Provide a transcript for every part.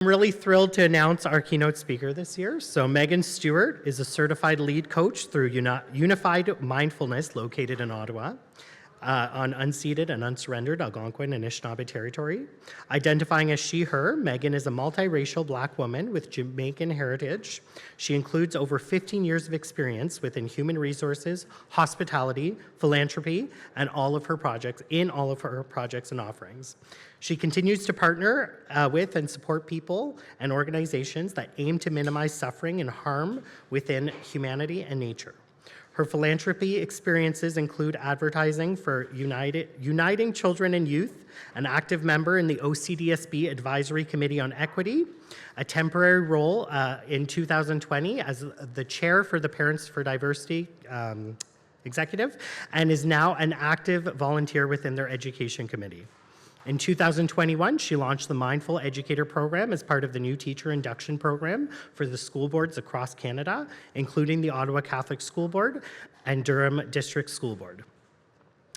I'm really thrilled to announce our keynote speaker this year. So Meghan Stewart is a certified lead coach through Unified Mindfulness located in Ottawa on unceded and unsurrendered Algonquin and Anishinaabe territory. Identifying as she, her, Meghan is a multiracial Black woman with Jamaican heritage. She includes over 15 years of experience within human resources, hospitality, philanthropy, and all of her projects and offerings. She continues to partner with and support people and organizations that aim to minimize suffering and harm within humanity and nature. Her philanthropy experiences include advertising for Uniting Children and Youth, an active member in the OCDSB Advisory Committee on Equity, a temporary role in 2020 as the chair for the Parents for Diversity executive, and is now an active volunteer within their education committee. In 2021, she launched the Mindful Educator Program as part of the new teacher induction program for the school boards across Canada, including the Ottawa Catholic School Board and Durham District School Board.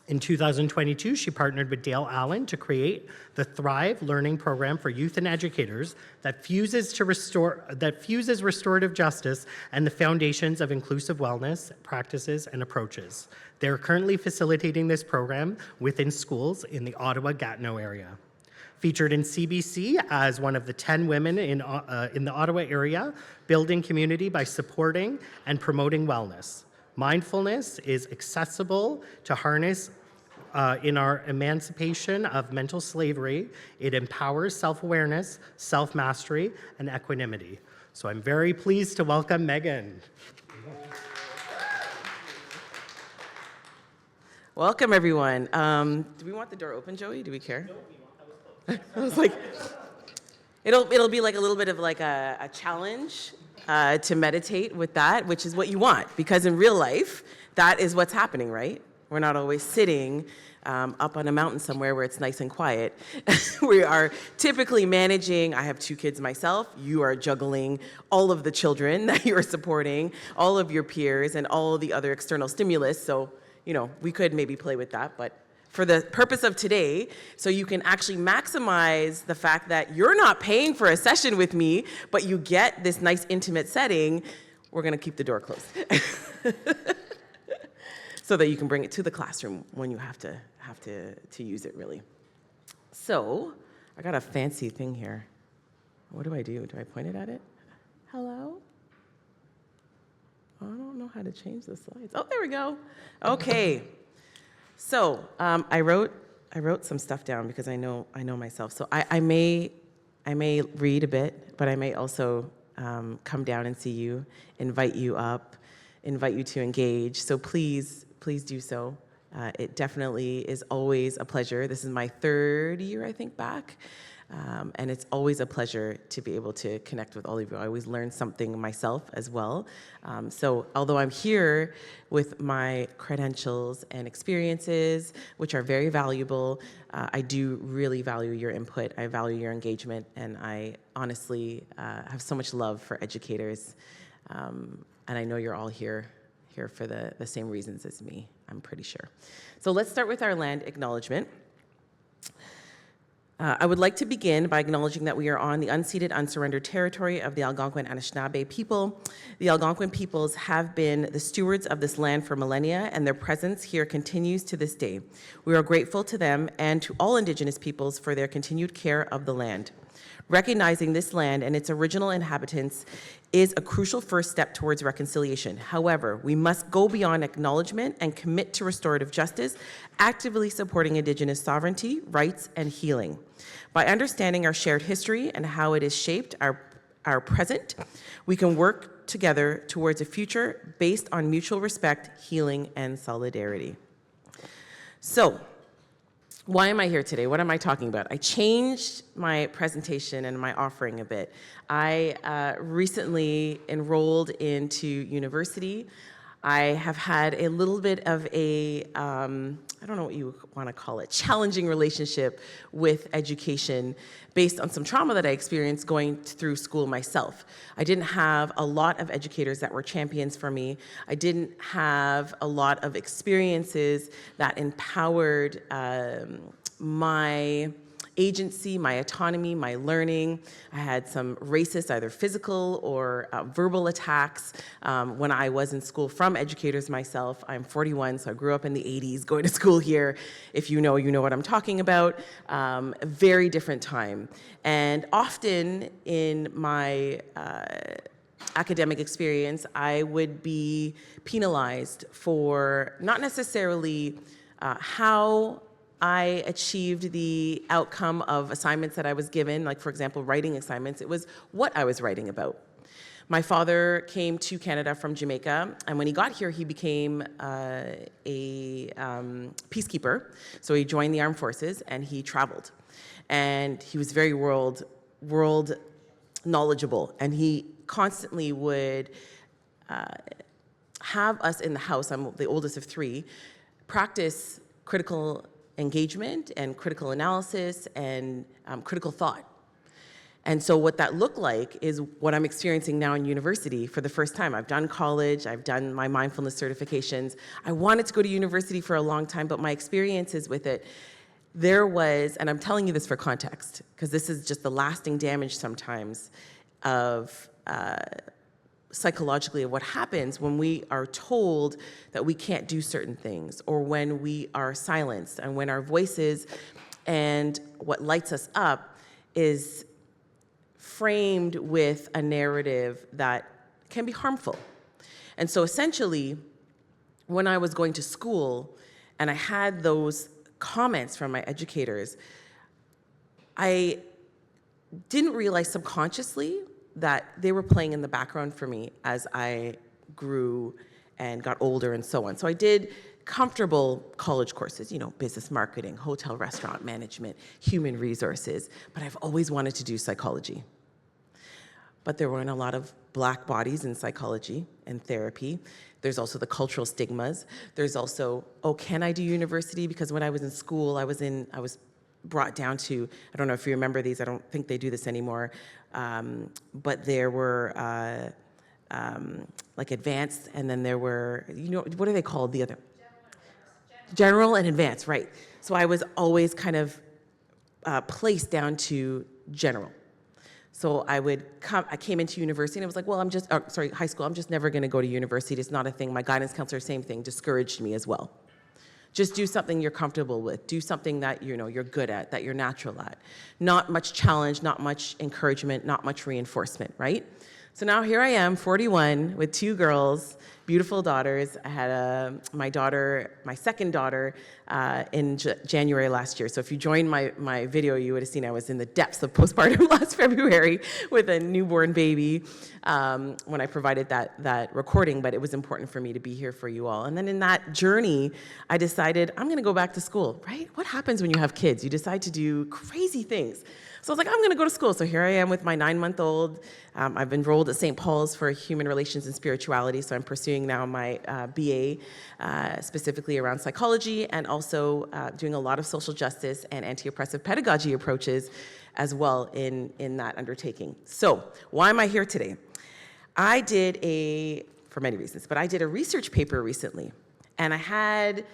In 2022, she partnered with Dale Allen to create the Thrive Learning Program for youth and educators that fuses restorative justice and the foundations of inclusive wellness practices and approaches. They are currently facilitating this program within schools in the Ottawa-Gatineau area. Featured in CBC as one of the 10 women in the Ottawa area, building community by supporting and promoting wellness. Mindfulness is accessible to harness in our emancipation of mental slavery. It empowers self-awareness, self-mastery, and equanimity. So I'm very pleased to welcome Meghan. Welcome, everyone. Do we want the door open, Joey? Do we care? No, we want that was closed. I was like, it'll be like a little bit of like a challenge to meditate with that, which is what you want, because in real life, that is what's happening, right? We're not always sitting up on a mountain somewhere where it's nice and quiet. We are typically managing, I have 2 kids myself, you are juggling all of the children that you are supporting, all of your peers, and all the other external stimulus. So, you know, we could maybe play with that, but for the purpose of today, so you can actually maximize the fact that you're not paying for a session with me, but you get this nice intimate setting, we're gonna keep the door closed. So that you can bring it to the classroom when you have to use it, really. So, I got a fancy thing here. What do? Do I point it at it? Hello? I don't know how to change the slides. Oh, there we go. Okay. So I wrote some stuff down because I know myself. So I may read a bit, but I may also come down and see you, invite you up, invite you to engage. So please do so. It definitely is always a pleasure. This is my 3rd year, I think, back. And it's always a pleasure to be able to connect with all of you. I always learn something myself as well. So although I'm here with my credentials and experiences, which are very valuable, I do really value your input. I value your engagement, and I honestly have so much love for educators. And I know you're all here for the same reasons as me, I'm pretty sure. So let's start with our land acknowledgement. I would like to begin by acknowledging that we are on the unceded, unsurrendered territory of the Algonquin and Anishinaabe people. The Algonquin peoples have been the stewards of this land for millennia, and their presence here continues to this day. We are grateful to them and to all Indigenous peoples for their continued care of the land. Recognizing this land and its original inhabitants is a crucial first step towards reconciliation. However, we must go beyond acknowledgement and commit to restorative justice, actively supporting Indigenous sovereignty, rights, and healing. By understanding our shared history and how it has shaped our present, we can work together towards a future based on mutual respect, healing, and solidarity. So, why am I here today? What am I talking about? I changed my presentation and my offering a bit. I recently enrolled into university. I have had a little bit of a, I don't know what you want to call it, challenging relationship with education based on some trauma that I experienced going through school myself. I didn't have a lot of educators that were champions for me. I didn't have a lot of experiences that empowered my agency, my autonomy, my learning. I had some racist, either physical or verbal attacks when I was in school from educators myself. I'm 41, so I grew up in the 80s, going to school here. If you know what I'm talking about. A very different time. And often in my academic experience, I would be penalized for not necessarily how I achieved the outcome of assignments that I was given, like for example, writing assignments. It was what I was writing about. My father came to Canada from Jamaica, and when he got here, he became a peacekeeper. So he joined the armed forces, and he traveled. And he was very world knowledgeable, and he constantly would have us in the house, I'm the oldest of three, practice critical engagement and critical analysis and critical thought. And so what that looked like is what I'm experiencing now in university for the first time. I've done college, I've done my mindfulness certifications. I wanted to go to university for a long time, but my experiences with it, there was, and I'm telling you this for context, because this is just the lasting damage sometimes of psychologically of what happens when we are told that we can't do certain things, or when we are silenced, and when our voices and what lights us up is framed with a narrative that can be harmful. And so essentially, when I was going to school and I had those comments from my educators, I didn't realize subconsciously that they were playing in the background for me as I grew and got older and so on. So I did comfortable college courses, business marketing, hotel restaurant management, human resources, but I've always wanted to do psychology. But there weren't a lot of Black bodies in psychology and therapy. There's also the cultural stigmas. There's also, can I do university? Because when I was in school, I was brought down to, I don't know if you remember these, I don't think they do this anymore, but there were like advanced, and then there were, what are they called, the other? General and advanced, right. So I was always kind of placed down to general. So I came into university and I was like, well, high school, I'm just never gonna go to university, it's not a thing. My guidance counselor, same thing, discouraged me as well. Just do something you're comfortable with. Do something that you're good at, that you're natural at. Not much challenge, not much encouragement, not much reinforcement, right? So now here I am, 41, with two girls, beautiful daughters. I had my second daughter in January last year. So if you joined my video, you would have seen I was in the depths of postpartum last February with a newborn baby when I provided that recording, but it was important for me to be here for you all. And then in that journey, I decided I'm gonna go back to school, right? What happens when you have kids? You decide to do crazy things. So I was like, I'm gonna go to school. So here I am with my 9-month-old. I've enrolled at St. Paul's for Human Relations and Spirituality, so I'm pursuing now my BA, specifically around psychology, and also doing a lot of social justice and anti-oppressive pedagogy approaches as well in that undertaking. So why am I here today? I did for many reasons, but I did a research paper recently, and I had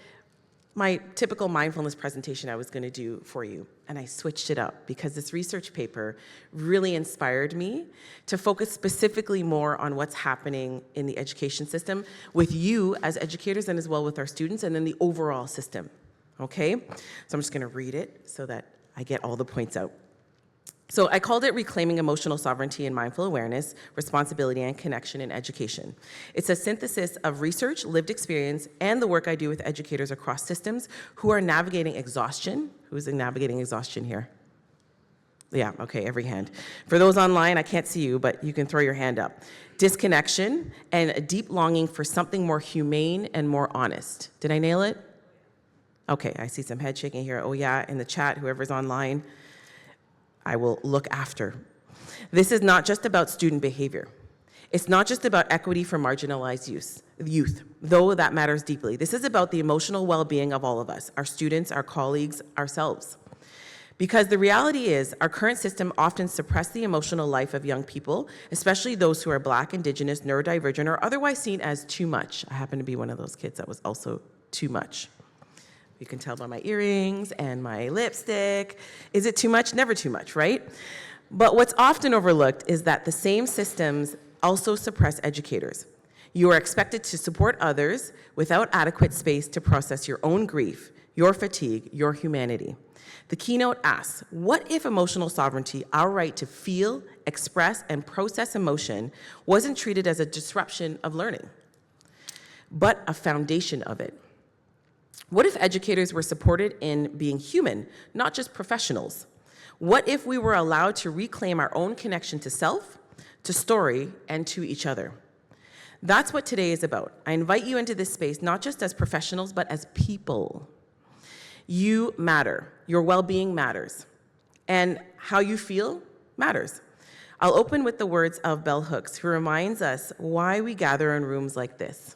my typical mindfulness presentation I was going to do for you, and I switched it up because this research paper really inspired me to focus specifically more on what's happening in the education system with you as educators and as well with our students, and then the overall system, okay? So I'm just going to read it so that I get all the points out. So I called it Reclaiming Emotional Sovereignty and Mindful Awareness, Responsibility and Connection in Education. It's a synthesis of research, lived experience, and the work I do with educators across systems who are navigating exhaustion. Who's navigating exhaustion here? Yeah, okay, every hand. For those online, I can't see you, but you can throw your hand up. Disconnection and a deep longing for something more humane and more honest. Did I nail it? Okay, I see some head shaking here. Oh yeah, in the chat, whoever's online. I will look after. This is not just about student behavior. It's not just about equity for marginalized youth, though that matters deeply. This is about the emotional well-being of all of us, our students, our colleagues, ourselves. Because the reality is, our current system often suppresses the emotional life of young people, especially those who are Black, Indigenous, neurodivergent, or otherwise seen as too much. I happen to be one of those kids that was also too much. You can tell by my earrings and my lipstick. Is it too much? Never too much, right? But what's often overlooked is that the same systems also suppress educators. You are expected to support others without adequate space to process your own grief, your fatigue, your humanity. The keynote asks, what if emotional sovereignty, our right to feel, express, and process emotion, wasn't treated as a disruption of learning, but a foundation of it? What if educators were supported in being human, not just professionals? What if we were allowed to reclaim our own connection to self, to story, and to each other? That's what today is about. I invite you into this space, not just as professionals, but as people. You matter. Your well-being matters. And how you feel matters. I'll open with the words of Bell Hooks, who reminds us why we gather in rooms like this.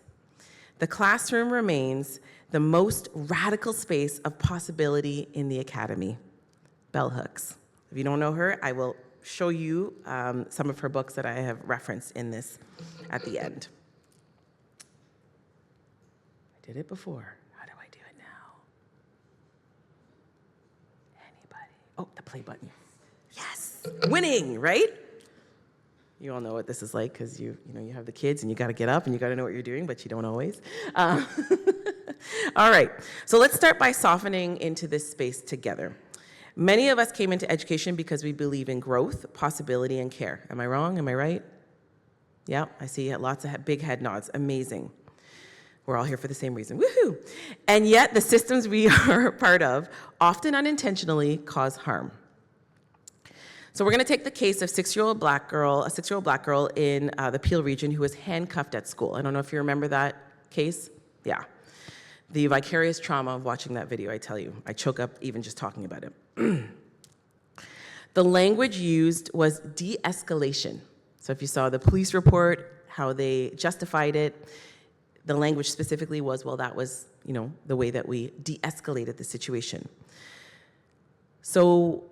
The classroom remains the most radical space of possibility in the academy. Bell Hooks. If you don't know her, I will show you some of her books that I have referenced in this at the end. I did it before. How do I do it now? Anybody? Oh, the play button. Yes, winning, right? You all know what this is like because you have the kids and you got to get up and you got to know what you're doing, but you don't always. All right, so let's start by softening into this space together. Many of us came into education because we believe in growth, possibility, and care. Am I wrong? Am I right? Yeah, I see lots of big head nods. Amazing. We're all here for the same reason. Woohoo! And yet the systems we are part of often unintentionally cause harm. So we're going to take the case of a 6-year-old black girl in the Peel region who was handcuffed at school. I don't know if you remember that case. Yeah. The vicarious trauma of watching that video, I tell you. I choke up even just talking about it. The language used was de-escalation. So if you saw the police report, how they justified it, the language specifically was, well, that was, the way that we de-escalated the situation. So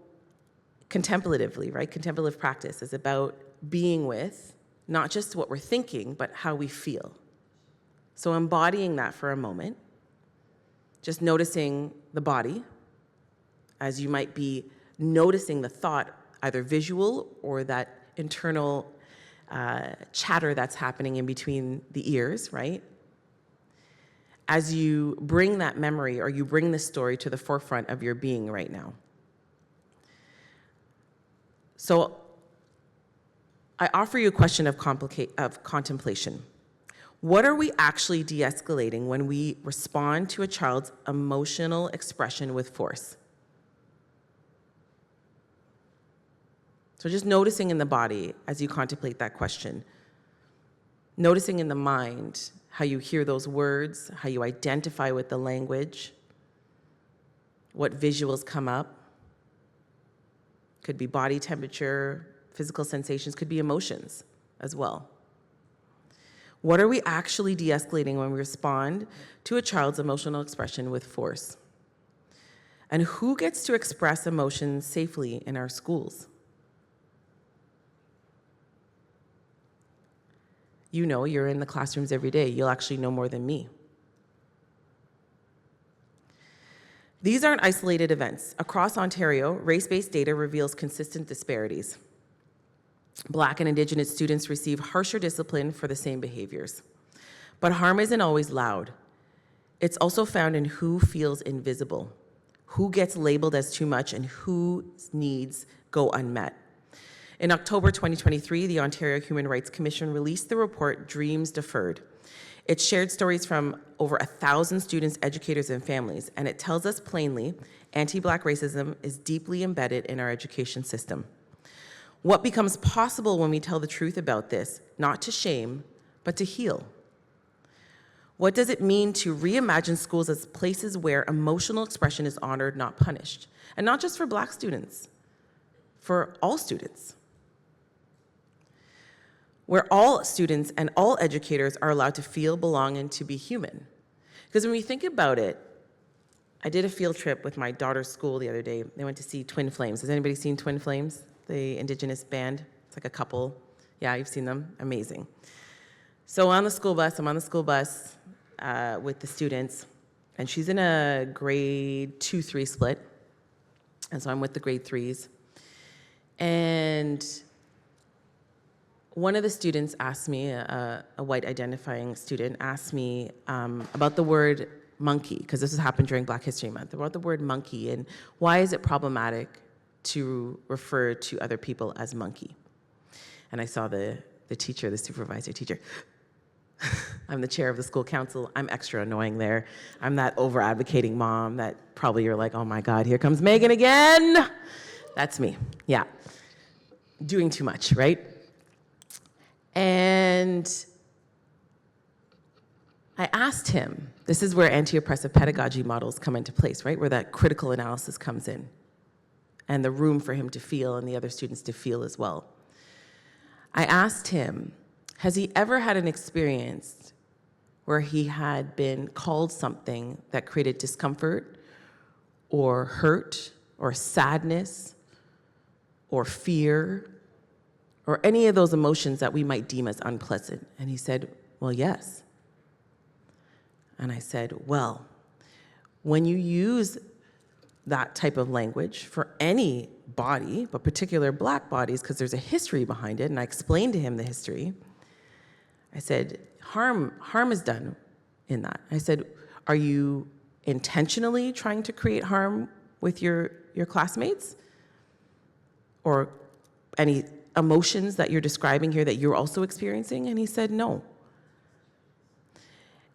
contemplatively, right? Contemplative practice is about being with not just what we're thinking, but how we feel. So embodying that for a moment, just noticing the body as you might be noticing the thought, either visual or that internal chatter that's happening in between the ears, right? As you bring that memory or you bring this story to the forefront of your being right now. So I offer you a question of contemplation. What are we actually de-escalating when we respond to a child's emotional expression with force? So just noticing in the body as you contemplate that question. Noticing in the mind how you hear those words, how you identify with the language, what visuals come up. Could be body temperature, physical sensations, could be emotions as well. What are we actually de-escalating when we respond to a child's emotional expression with force? And who gets to express emotions safely in our schools? You're in the classrooms every day. You'll actually know more than me. These aren't isolated events. Across Ontario, race-based data reveals consistent disparities. Black and Indigenous students receive harsher discipline for the same behaviors. But harm isn't always loud. It's also found in who feels invisible, who gets labeled as too much, and whose needs go unmet. In October 2023, the Ontario Human Rights Commission released the report Dreams Deferred. It shared stories from over 1,000 students, educators, and families, and it tells us plainly anti-Black racism is deeply embedded in our education system. What becomes possible when we tell the truth about this, not to shame, but to heal? What does it mean to reimagine schools as places where emotional expression is honored, not punished? And not just for Black students, for all students. Where all students and all educators are allowed to feel, belong, and to be human. Because when we think about it, I did a field trip with my daughter's school the other day. They went to see Twin Flames. Has anybody seen Twin Flames, the Indigenous band? It's like a couple. Yeah, you've seen them. Amazing. So I'm on the school bus with the students, And she's in a grade 2-3 split. And so I'm with the grade 3s. And one of the students asked me, a white identifying student, asked me about the word monkey, because this has happened during Black History Month, about the word monkey and why is it problematic to refer to other people as monkey. And I saw the teacher, the supervisor teacher. I'm the chair of the school council. I'm extra annoying there. I'm that over-advocating mom that probably you're like, oh my God, here comes Meghan again. That's me, yeah. Doing too much, right? And I asked him, this is where anti-oppressive pedagogy models come into place, right? Where that critical analysis comes in and the room for him to feel and the other students to feel as well. I asked him, has he ever had an experience where he had been called something that created discomfort or hurt or sadness or fear or any of those emotions that we might deem as unpleasant? And he said, well, yes. And I said, well, when you use that type of language for any body, but particular Black bodies, because there's a history behind it, and I explained to him the history, I said, harm is done in that. I said, are you intentionally trying to create harm with your classmates? Or any emotions that you're describing here that you're also experiencing? And he said, no.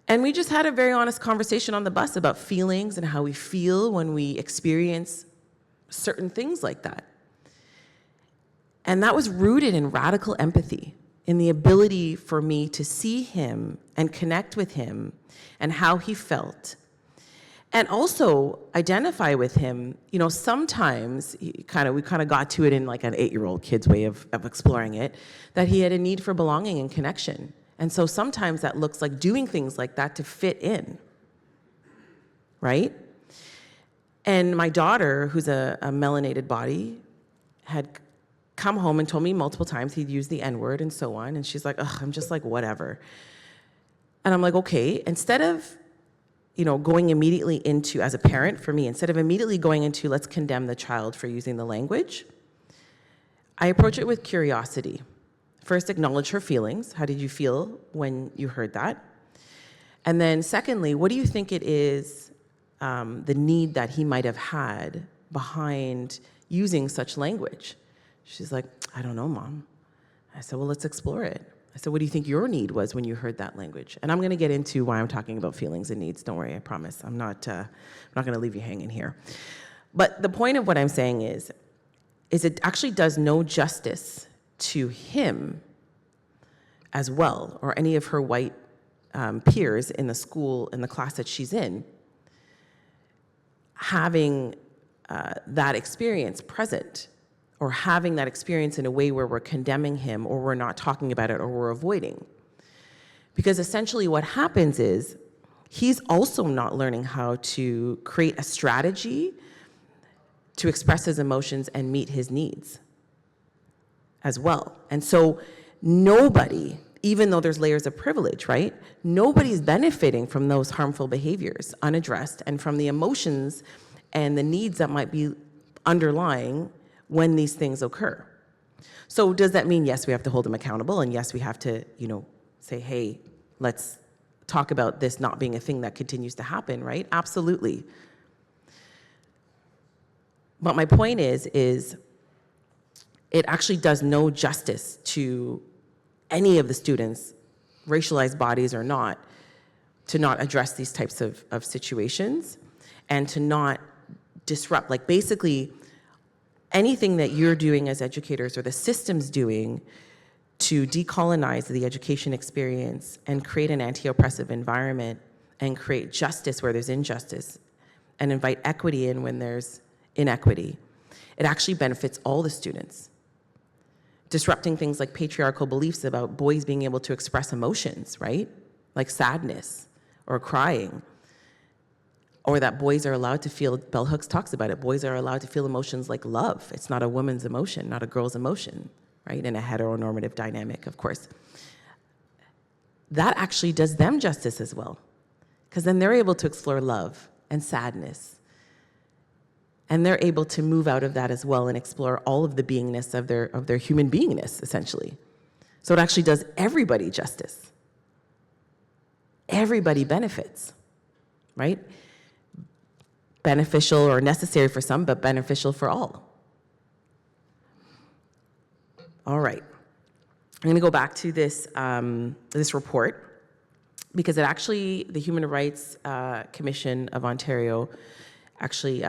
And we just had a very honest conversation on the bus about feelings and how we feel when we experience certain things like that. And that was rooted in radical empathy, in the ability for me to see him and connect with him and how he felt. And also identify with him. You know, sometimes we kind of got to it in like an 8-year-old kid's way of exploring it, that he had a need for belonging and connection. And so sometimes that looks like doing things like that to fit in, right? And my daughter, who's a melanated body, had come home and told me multiple times he'd used the N-word and so on. And she's like, ugh, I'm just like, whatever. And I'm like, okay, instead of, going immediately into, as a parent for me, instead of immediately going into, let's condemn the child for using the language, I approach it with curiosity. First, acknowledge her feelings. How did you feel when you heard that? And then secondly, what do you think it is, the need that he might have had behind using such language? She's like, I don't know, Mom. I said, well, let's explore it. I said, what do you think your need was when you heard that language? And I'm going to get into why I'm talking about feelings and needs. Don't worry, I promise. I'm not going to leave you hanging here. But the point of what I'm saying is it actually does no justice to him as well, or any of her white peers in the school, in the class that she's in, having that experience present, or having that experience in a way where we're condemning him, or we're not talking about it, or we're avoiding. Because essentially what happens is he's also not learning how to create a strategy to express his emotions and meet his needs as well. And so nobody, even though there's layers of privilege, right? Nobody's benefiting from those harmful behaviors unaddressed, and from the emotions and the needs that might be underlying when these things occur. So does that mean, yes, we have to hold him accountable, and yes, we have to, say, hey, let's talk about this not being a thing that continues to happen, right? Absolutely. But my point is it actually does no justice to any of the students, racialized bodies or not, to not address these types of situations and to not disrupt. Like, basically, anything that you're doing as educators or the system's doing to decolonize the education experience and create an anti-oppressive environment and create justice where there's injustice and invite equity in when there's inequity, it actually benefits all the students. Disrupting things like patriarchal beliefs about boys being able to express emotions, right? Like sadness or crying. Or that boys are allowed to feel, Bell Hooks talks about it, boys are allowed to feel emotions like love. It's not a woman's emotion, not a girl's emotion, right? In a heteronormative dynamic, of course. That actually does them justice as well. because then they're able to explore love and sadness. And they're able to move out of that as well and explore all of the beingness of their human beingness, essentially. So it actually does everybody justice. Everybody benefits, right? Beneficial or necessary for some, but beneficial for all. All right. I'm going to go back to this, this report, because it actually, the Human Rights Commission of Ontario actually,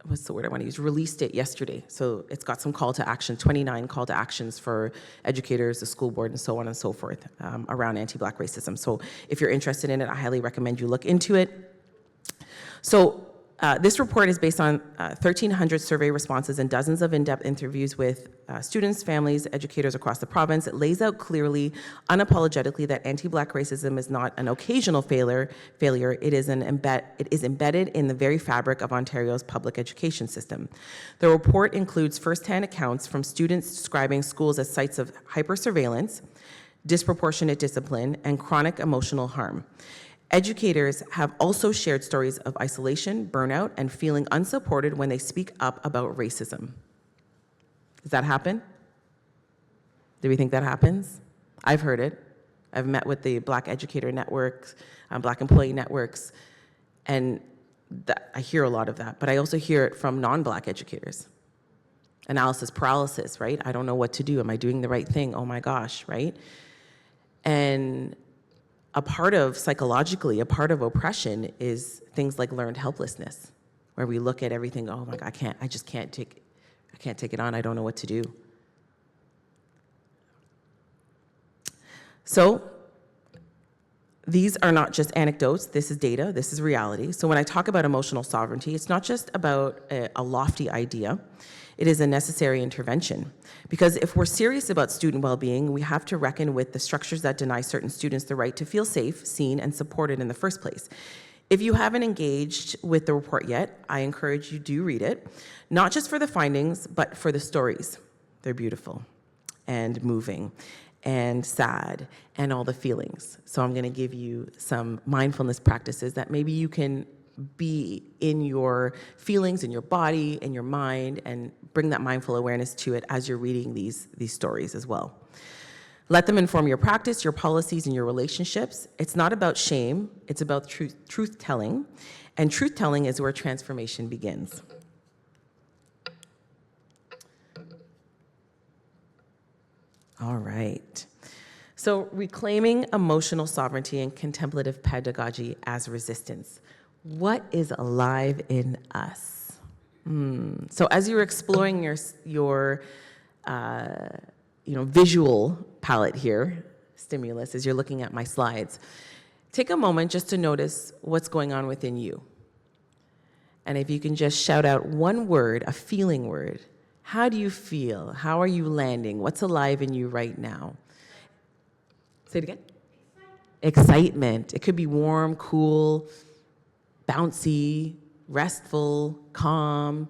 what's the word I want to use, released it yesterday. So it's got some call to action, 29 call to actions for educators, the school board, and so on and so forth around anti-Black racism. So if you're interested in it, I highly recommend you look into it. So this report is based on 1,300 survey responses and dozens of in-depth interviews with students, families, educators across the province. It lays out clearly, unapologetically, that anti-Black racism is not an occasional failure. It is embedded in the very fabric of Ontario's public education system. The report includes first-hand accounts from students describing schools as sites of hyper-surveillance, disproportionate discipline, and chronic emotional harm. Educators have also shared stories of isolation, burnout, and feeling unsupported when they speak up about racism. Does that happen? Do we think that happens? I've heard it. I've met with the Black Educator Networks, Black Employee Networks, and I hear a lot of that, but I also hear it from non-Black educators. Analysis paralysis, right? I don't know what to do. Am I doing the right thing? Oh my gosh, right? And psychologically, a part of oppression is things like learned helplessness, where we look at everything, oh my God, I can't take it on, I don't know what to do. So these are not just anecdotes, this is data, this is reality. So when I talk about emotional sovereignty, it's not just about a lofty idea, it is a necessary intervention. Because if we're serious about student well-being, we have to reckon with the structures that deny certain students the right to feel safe, seen, and supported in the first place. If you haven't engaged with the report yet, I encourage you to read it, not just for the findings, but for the stories. They're beautiful and moving and sad and all the feelings. So I'm gonna give you some mindfulness practices that maybe you can be in your feelings, in your body, in your mind, and bring that mindful awareness to it as you're reading these stories as well. Let them inform your practice, your policies, and your relationships. It's not about shame, it's about truth-telling, and truth-telling is where transformation begins. All right. So reclaiming emotional sovereignty and contemplative pedagogy as resistance. What is alive in us? So as you're exploring your visual palette here, stimulus, as you're looking at my slides, take a moment just to notice what's going on within you. And if you can just shout out one word, a feeling word. How do you feel? How are you landing? What's alive in you right now? Say it again. Excitement. It could be warm, cool, bouncy, restful, calm,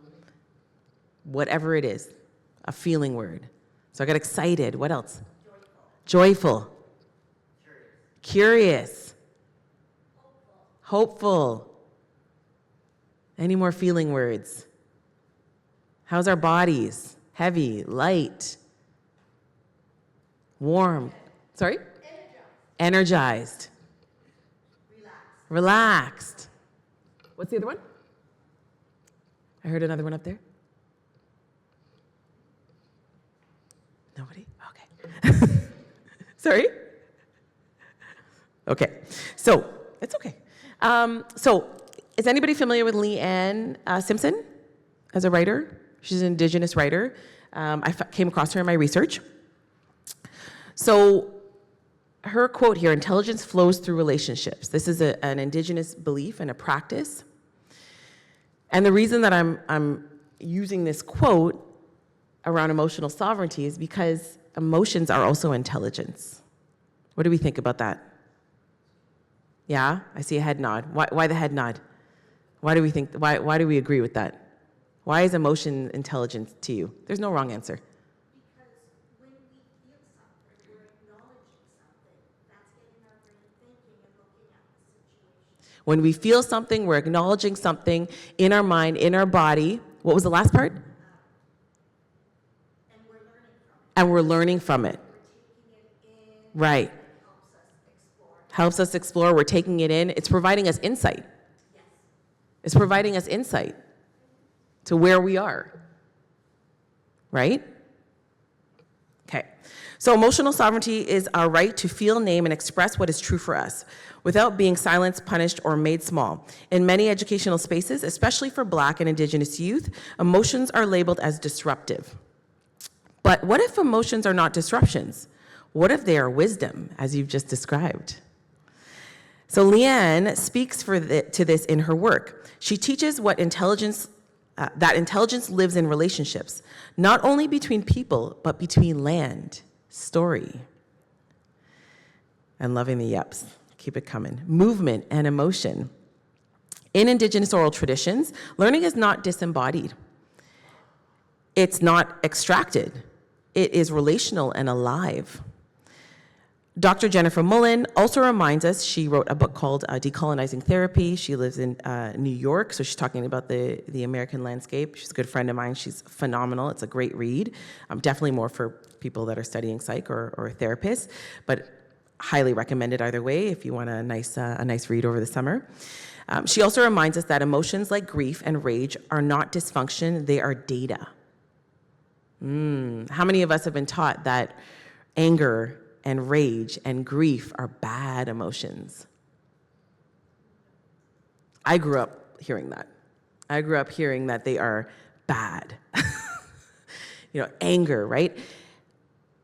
whatever it is, a feeling word. So I got excited. What else? Joyful. Curious. Hopeful. Any more feeling words? How's our bodies? Heavy, light, warm. Sorry? Energized. Relaxed. What's the other one? I heard another one up there. Nobody? Okay. Sorry? Okay. So, it's okay. So, is anybody familiar with Leanne Simpson as a writer? She's an Indigenous writer. I came across her in my research. So, her quote here, intelligence flows through relationships. This is an Indigenous belief and a practice. And the reason that I'm using this quote around emotional sovereignty is because emotions are also intelligence. What do we think about that? Yeah, I see a head nod. Why the head nod? Why do we agree with that? Why is emotion intelligent to you? There's no wrong answer. Because when we feel something, we're acknowledging something. That's getting our brain thinking When we feel something, we're acknowledging something in our mind, in our body. What was the last part? And we're learning from it. Right. Helps us explore. We're taking it in. It's providing us insight. It's providing us insight to where we are. Right? Okay. So emotional sovereignty is our right to feel, name, and express what is true for us without being silenced, punished, or made small. In many educational spaces, especially for Black and Indigenous youth, emotions are labeled as disruptive. But what if emotions are not disruptions? What if they are wisdom, as you've just described? So Leanne speaks to this in her work. She teaches that intelligence lives in relationships, not only between people, but between land, story. And loving the yeps. Keep it coming. Movement and emotion. In Indigenous oral traditions, learning is not disembodied. It's not extracted. It is relational and alive. Dr. Jennifer Mullen also reminds us, she wrote a book called Decolonizing Therapy. She lives in New York, so she's talking about the American landscape. She's a good friend of mine. She's phenomenal. It's a great read. Definitely more for people that are studying psych or therapists, but highly recommended either way if you want a nice read over the summer. She also reminds us that emotions like grief and rage are not dysfunction, they are data. How many of us have been taught that anger and rage and grief are bad emotions? I grew up hearing that. I grew up hearing that they are bad. Anger, right?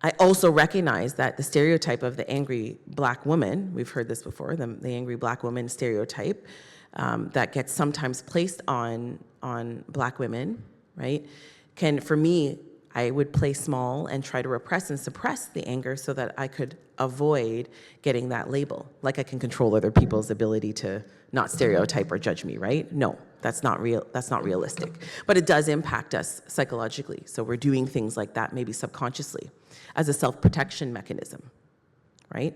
I also recognize that the stereotype of the angry Black woman, we've heard this before, the angry Black woman stereotype that gets sometimes placed on Black women, right? For me, I would play small and try to repress and suppress the anger so that I could avoid getting that label. Like I can control other people's ability to not stereotype or judge me, right? No, that's not real. That's not realistic. But it does impact us psychologically. So we're doing things like that maybe subconsciously as a self-protection mechanism, right?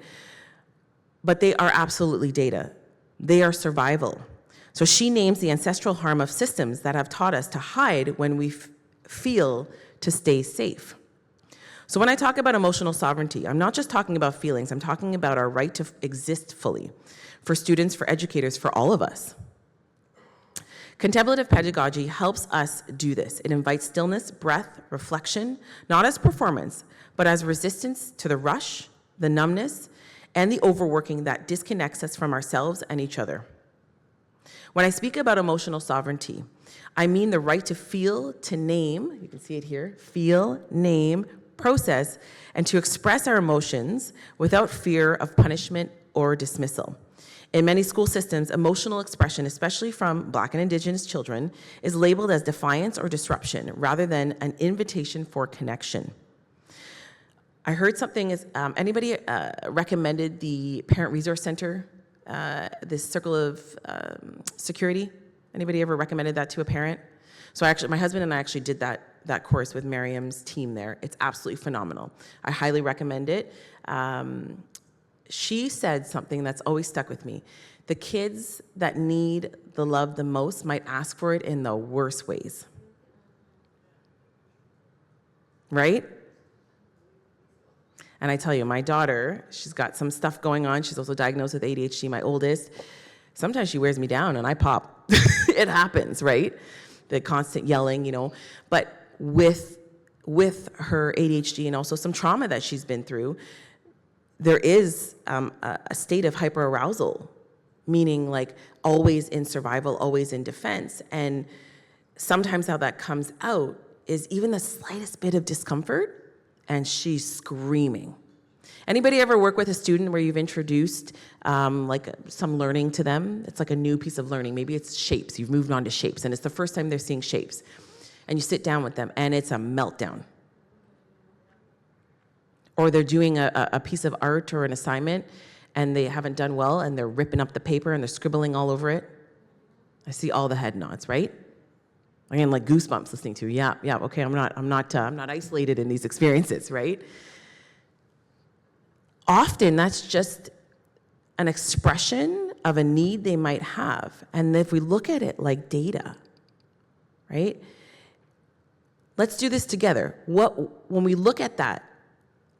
But they are absolutely data. They are survival. So she names the ancestral harm of systems that have taught us to hide when we feel to stay safe. So when I talk about emotional sovereignty, I'm not just talking about feelings, I'm talking about our right to exist fully, for students, for educators, for all of us. Contemplative pedagogy helps us do this. It invites stillness, breath, reflection, not as performance, but as resistance to the rush, the numbness, and the overworking that disconnects us from ourselves and each other. When I speak about emotional sovereignty, I mean the right to feel, to name, you can see it here, feel, name, process, and to express our emotions without fear of punishment or dismissal. In many school systems, emotional expression, especially from Black and Indigenous children, is labeled as defiance or disruption rather than an invitation for connection. I heard something, anybody recommended the Parent Resource Center, this circle of security? Anybody ever recommended that to a parent? So my husband and I actually did that course with Miriam's team there. It's absolutely phenomenal. I highly recommend it. She said something that's always stuck with me. The kids that need the love the most might ask for it in the worst ways. Right? And I tell you, my daughter, she's got some stuff going on. She's also diagnosed with ADHD, my oldest. Sometimes she wears me down and I pop. It happens, right? The constant yelling, But with her ADHD and also some trauma that she's been through, there is a state of hyperarousal, meaning like always in survival, always in defense. And sometimes how that comes out is even the slightest bit of discomfort and she's screaming. Anybody ever work with a student where you've introduced like some learning to them? It's like a new piece of learning. Maybe it's shapes. You've moved on to shapes, and it's the first time they're seeing shapes. And you sit down with them, and it's a meltdown. Or they're doing a piece of art or an assignment, and they haven't done well, and they're ripping up the paper, and they're scribbling all over it. I see all the head nods, right? Again, like goosebumps listening to, yeah, okay, I'm not isolated in these experiences, right? Often that's just an expression of a need they might have, and if we look at it like data, right? Let's do this together. When we look at that,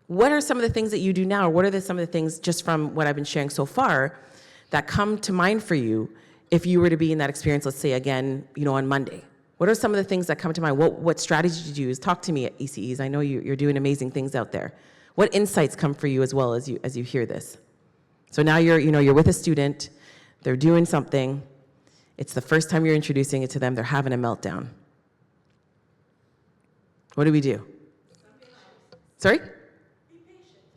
what are some of the things that you do now, or what are some of the things, just from what I've been sharing so far, that come to mind for you if you were to be in that experience, let's say again, on Monday? What are some of the things that come to mind? What strategies did you use? Talk to me at ECEs. I know you're doing amazing things out there. What insights come for you as well as you hear this? So now you're with a student, they're doing something, it's the first time you're introducing it to them, they're having a meltdown. What do we do? Sorry?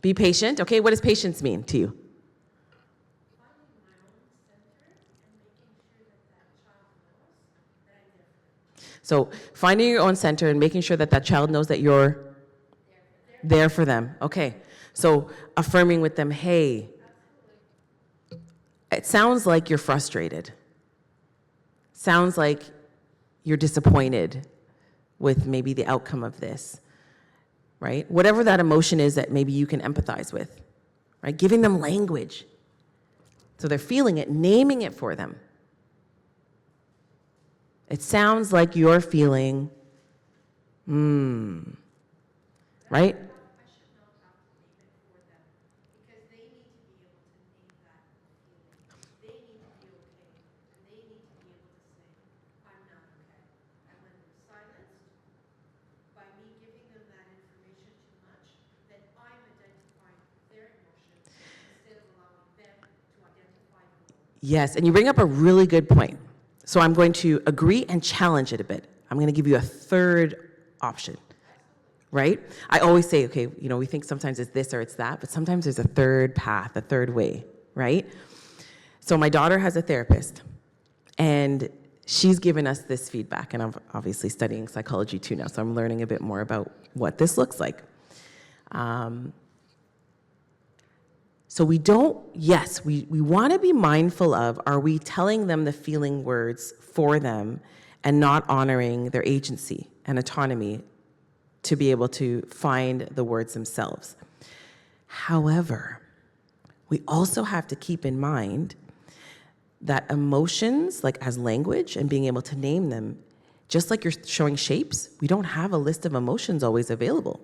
Be patient. Okay, what does patience mean to you? So finding your own center and making sure that child knows that you're there for them. Okay, so affirming with them, hey, it sounds like you're frustrated. Sounds like you're disappointed with maybe the outcome of this, right? Whatever that emotion is that maybe you can empathize with, right? Giving them language. So they're feeling it, naming it for them. It sounds like you're feeling, right? Yes, and you bring up a really good point. So I'm going to agree and challenge it a bit. I'm going to give you a third option, right? I always say, okay, we think sometimes it's this or it's that, but sometimes there's a third path, a third way, right? So my daughter has a therapist, and she's given us this feedback, and I'm obviously studying psychology too now, so I'm learning a bit more about what this looks like. So we want to be mindful of, are we telling them the feeling words for them and not honoring their agency and autonomy to be able to find the words themselves? However, we also have to keep in mind that emotions, like as language and being able to name them, just like you're showing shapes, we don't have a list of emotions always available.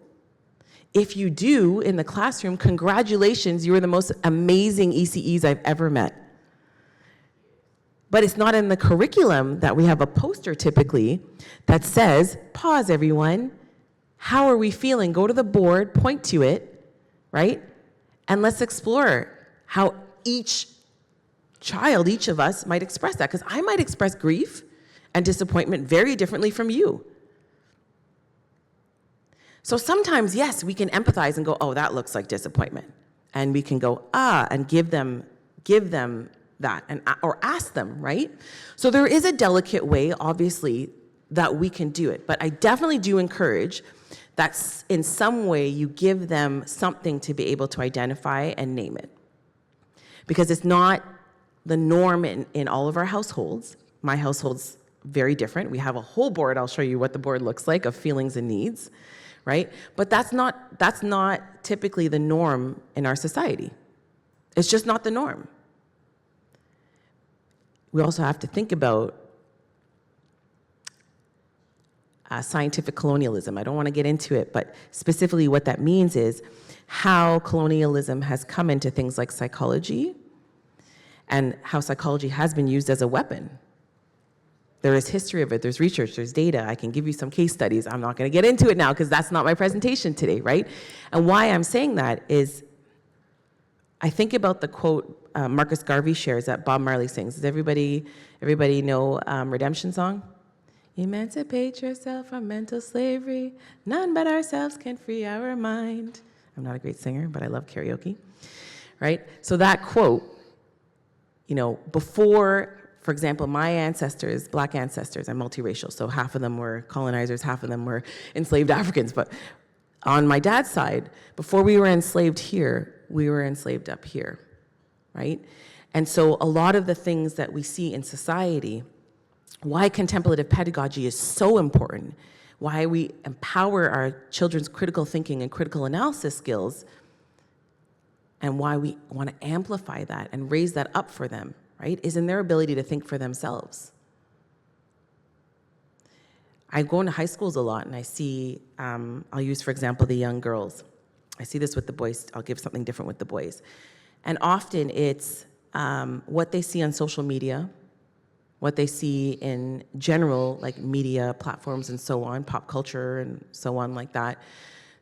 If you do in the classroom, congratulations, you are the most amazing ECEs I've ever met. But it's not in the curriculum that we have a poster typically that says, pause everyone, how are we feeling? Go to the board, point to it, right? And let's explore how each child, each of us might express that, because I might express grief and disappointment very differently from you. So sometimes, yes, we can empathize and go, oh, that looks like disappointment. And we can go, and give them that, or ask them, right? So there is a delicate way, obviously, that we can do it. But I definitely do encourage that in some way you give them something to be able to identify and name it. Because it's not the norm in all of our households. My household's very different. We have a whole board, I'll show you what the board looks like, of feelings and needs. Right? But that's not typically the norm in our society. It's just not the norm. We also have to think about scientific colonialism. I don't want to get into it, but specifically what that means is how colonialism has come into things like psychology and how psychology has been used as a weapon. There is history of it, there's research, there's data. I can give you some case studies. I'm not going to get into it now because that's not my presentation today, right? And why I'm saying that is I think about the quote Marcus Garvey shares that Bob Marley sings. Does everybody know Redemption Song? Emancipate yourself from mental slavery. None but ourselves can free our mind. I'm not a great singer, but I love karaoke, right? So that quote, before, for example, my ancestors, black ancestors, I'm multiracial, so half of them were colonizers, half of them were enslaved Africans. But on my dad's side, before we were enslaved here, we were enslaved up here, right? And so a lot of the things that we see in society, why contemplative pedagogy is so important, why we empower our children's critical thinking and critical analysis skills, and why we want to amplify that and raise that up for them, right, is in their ability to think for themselves. I go into high schools a lot and I see, I'll use, for example, the young girls. I see this with the boys. I'll give something different with the boys. And often it's what they see on social media, what they see in general, like media platforms and so on, pop culture and so on like that,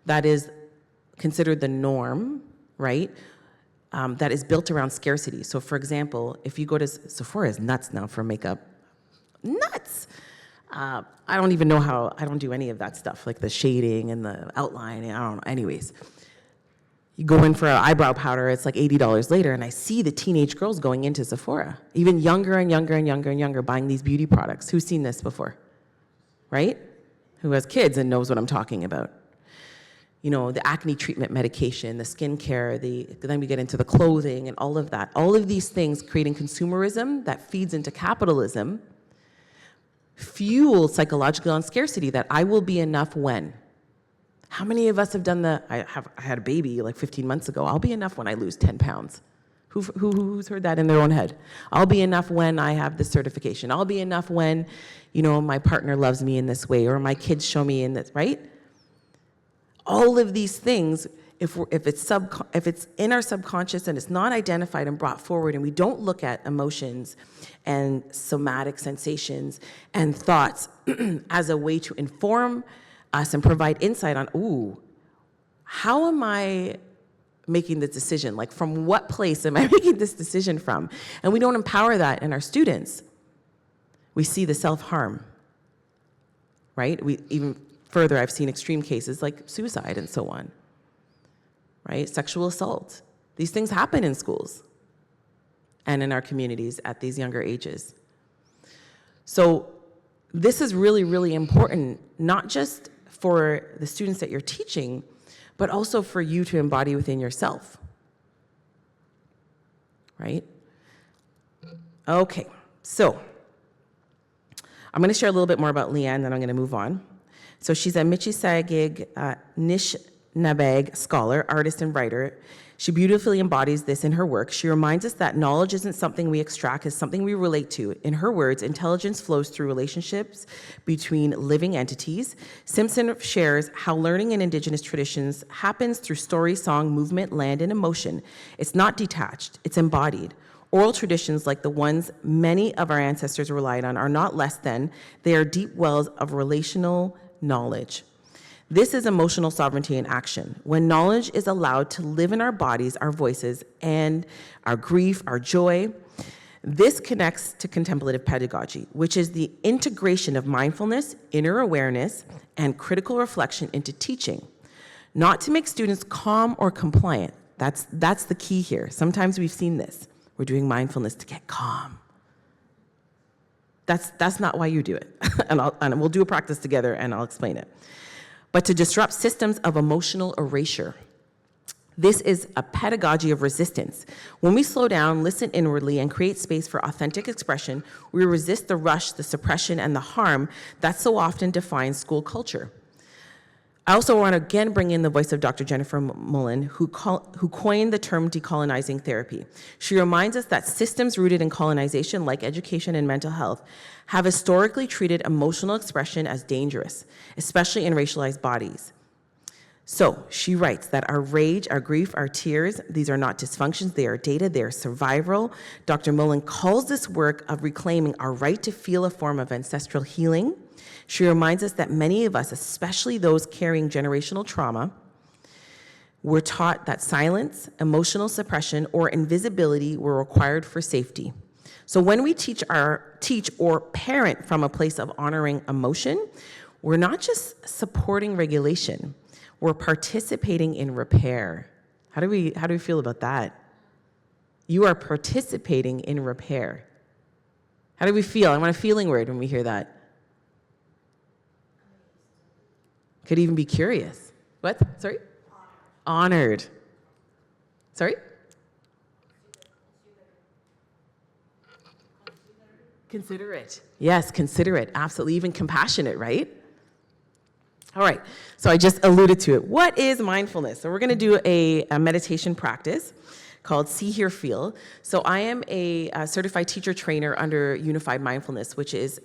that is considered the norm, right? That is built around scarcity. So for example, if you go to, Sephora is nuts now for makeup. Nuts! I don't even know how, I don't do any of that stuff, like the shading and the outlining, I don't know, anyways. You go in for an eyebrow powder, it's like $80 later, and I see the teenage girls going into Sephora, even younger and younger and younger and younger, buying these beauty products. Who's seen this before, right? Who has kids and knows what I'm talking about? You know, the acne treatment medication, the skincare, then we get into the clothing and all of that. All of these things creating consumerism that feeds into capitalism, fuel psychological scarcity that I will be enough when. How many of us have done I had a baby like 15 months ago. I'll be enough when I lose 10 pounds. Who's heard that in their own head? I'll be enough when I have this certification. I'll be enough when, you know, my partner loves me in this way or my kids show me in this, right? All of these things, if it's in our subconscious and it's not identified and brought forward and we don't look at emotions and somatic sensations and thoughts as a way to inform us and provide insight on, ooh, how am I making this decision? Like, from what place am I making this decision from? And we don't empower that in our students. We see the self-harm, right? Even further, I've seen extreme cases like suicide and so on, right? Sexual assault. These things happen in schools and in our communities at these younger ages. So this is really, really important, not just for the students that you're teaching, but also for you to embody within yourself, right? Okay, so I'm gonna share a little bit more about Leanne, then I'm gonna move on. So she's a Michi-Sagig Nishnabeg scholar, artist, and writer. She beautifully embodies this in her work. She reminds us that knowledge isn't something we extract, it's something we relate to. In her words, intelligence flows through relationships between living entities. Simpson shares how learning in Indigenous traditions happens through story, song, movement, land, and emotion. It's not detached, it's embodied. Oral traditions like the ones many of our ancestors relied on are not less than, they are deep wells of relational knowledge. This is emotional sovereignty in action. When knowledge is allowed to live in our bodies, our voices, and our grief, our joy, this connects to contemplative pedagogy, which is the integration of mindfulness, inner awareness, and critical reflection into teaching. Not to make students calm or compliant. That's the key here. Sometimes we've seen this. We're doing mindfulness to get calm. That's not why you do it. and we'll do a practice together and I'll explain it. But to disrupt systems of emotional erasure. This is a pedagogy of resistance. When we slow down, listen inwardly, and create space for authentic expression, we resist the rush, the suppression, and the harm that so often defines school culture. I also want to again bring in the voice of Dr. Jennifer Mullen, who coined the term decolonizing therapy. She reminds us that systems rooted in colonization, like education and mental health, have historically treated emotional expression as dangerous, especially in racialized bodies. So she writes that our rage, our grief, our tears, these are not dysfunctions, they are data, they are survival. Dr. Mullen calls this work of reclaiming our right to feel a form of ancestral healing. She reminds us that many of us, especially those carrying generational trauma, were taught that silence, emotional suppression, or invisibility were required for safety. So when we teach or parent from a place of honoring emotion, we're not just supporting regulation, we're participating in repair. How do we feel about that? You are participating in repair. How do we feel? I want a feeling word when we hear that. Could even be curious. What? Sorry? Honored. Sorry? Considerate. Yes, considerate. Absolutely. Even compassionate, right? All right. So I just alluded to it. What is mindfulness? So we're going to do a meditation practice called See, Hear, Feel. So I am a certified teacher trainer under Unified Mindfulness, which is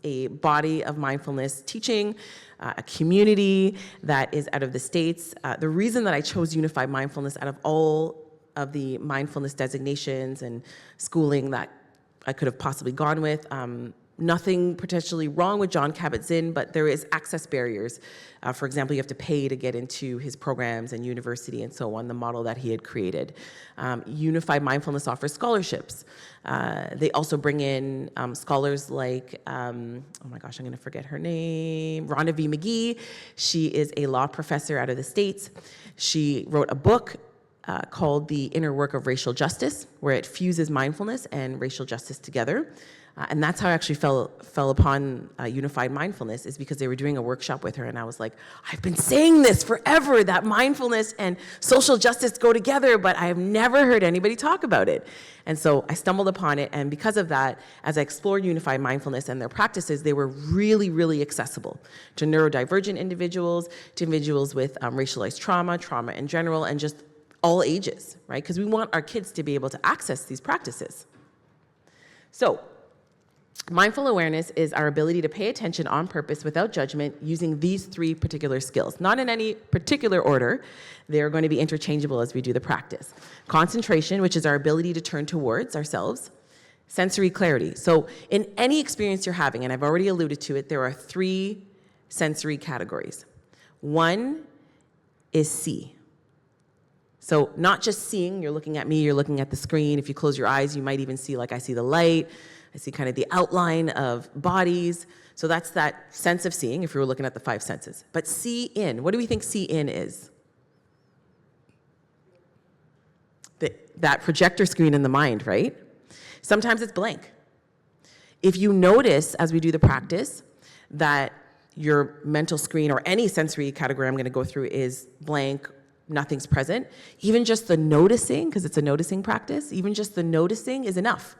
a body of mindfulness teaching, a community that is out of the States. The reason that I chose Unified Mindfulness out of all of the mindfulness designations and schooling that I could have possibly gone with, nothing potentially wrong with John Kabat-Zinn, but there is access barriers. For example, you have to pay to get into his programs and university and so on, the model that he had created. Unified Mindfulness offers scholarships. They also bring in scholars like, oh my gosh, I'm gonna forget her name, Rhonda V. McGee. She is a law professor out of the States. She wrote a book called The Inner Work of Racial Justice, where it fuses mindfulness and racial justice together. And that's how I actually fell upon Unified Mindfulness, is because they were doing a workshop with her, and I was like, I've been saying this forever, that mindfulness and social justice go together, but I have never heard anybody talk about it. And so I stumbled upon it, and because of that, as I explored Unified Mindfulness and their practices, they were really, really accessible to neurodivergent individuals, to individuals with racialized trauma in general, and just all ages, right? Because we want our kids to be able to access these practices. So, mindful awareness is our ability to pay attention on purpose without judgment using these three particular skills. Not in any particular order. They're going to be interchangeable as we do the practice. Concentration, which is our ability to turn towards ourselves. Sensory clarity. So in any experience you're having, and I've already alluded to it, there are three sensory categories. One is see. So not just seeing, you're looking at me, you're looking at the screen. If you close your eyes, you might even see, like I see the light, I see kind of the outline of bodies. So that's that sense of seeing, if we were looking at the five senses. But see in, what do we think see in is? That projector screen in the mind, right? Sometimes it's blank. If you notice, as we do the practice, that your mental screen or any sensory category I'm going to go through is blank, nothing's present, even just the noticing, because it's a noticing practice, even just the noticing is enough.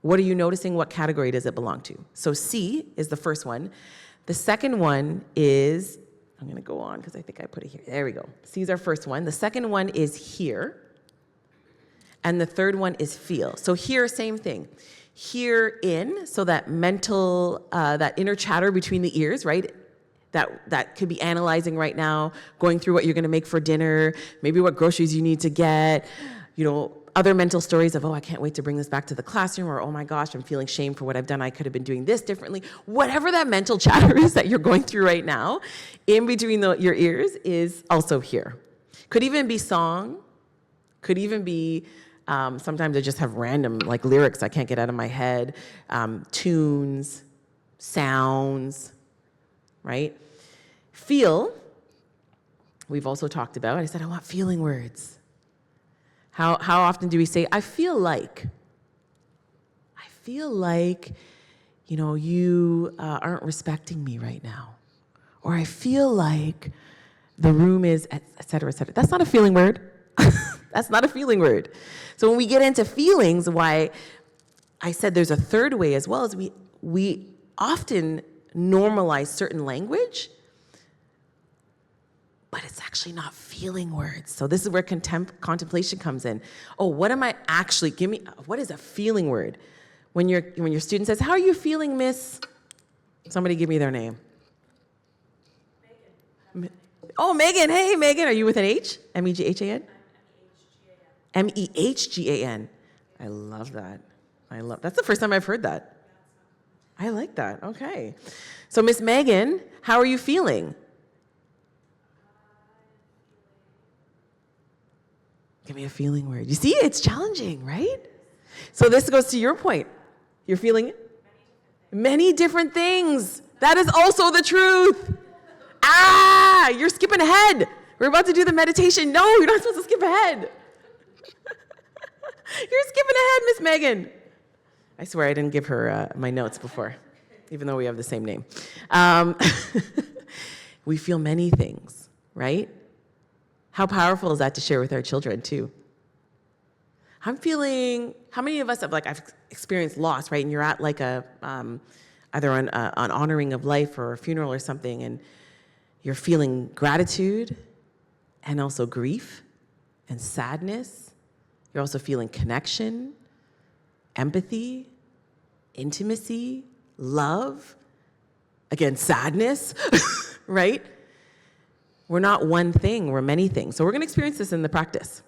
What are you noticing? What category does it belong to? So see is the first one. The second one is, I'm going to go on because I think I put it here. There we go. See is our first one. The second one is hear. And the third one is feel. So hear, same thing. Hear in, so that mental, that inner chatter between the ears, right? That could be analyzing right now, going through what you're going to make for dinner, maybe what groceries you need to get, other mental stories of, oh, I can't wait to bring this back to the classroom, or, oh my gosh, I'm feeling shame for what I've done. I could have been doing this differently. Whatever that mental chatter is that you're going through right now, in between your ears is also here. Could even be song, could even be, sometimes I just have random like lyrics I can't get out of my head, tunes, sounds, right? Feel, we've also talked about. I said, I want feeling words. How often do we say, I feel like, you aren't respecting me right now. Or I feel like the room is, et cetera, et cetera. That's not a feeling word. That's not a feeling word. So when we get into feelings, why I said there's a third way as well, is we often normalize certain language, but it's actually not feeling words. So this is where contemplation comes in. Oh, what am I actually, what is a feeling word? When your student says, how are you feeling, miss? Somebody give me their name. Megan. Oh, Megan, hey, Megan, are you with an H? M-E-G-H-A-N? M-E-H-G-A-N. I love that. That's the first time I've heard that. I like that, okay. So Miss Megan, how are you feeling? Give me a feeling word. You see, it's challenging, right? So this goes to your point. You're feeling many different things. That is also the truth. You're skipping ahead. We're about to do the meditation. No, you're not supposed to skip ahead. You're skipping ahead, Miss Megan. I swear I didn't give her my notes before, even though we have the same name. We feel many things, right? How powerful is that to share with our children, too? How many of us have, I've experienced loss, right? And you're at either an honoring of life or a funeral or something, and you're feeling gratitude and also grief and sadness You're also feeling connection, empathy, intimacy, love, again, sadness, right? We're not one thing, we're many things. So we're going to experience this in the practice.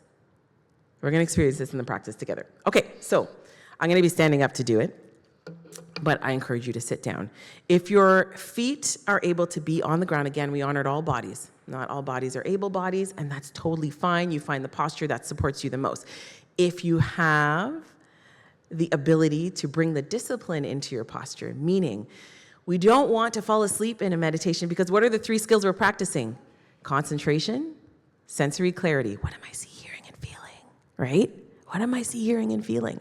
We're going to experience this in the practice together. Okay, so I'm going to be standing up to do it, but I encourage you to sit down. If your feet are able to be on the ground, again, we honored all bodies. Not all bodies are able bodies, and that's totally fine. You find the posture that supports you the most. If you have the ability to bring the discipline into your posture, meaning we don't want to fall asleep in a meditation, because what are the 3 skills we're practicing? Concentration, sensory clarity. What am I seeing, hearing, and feeling, right? What am I seeing, hearing, and feeling?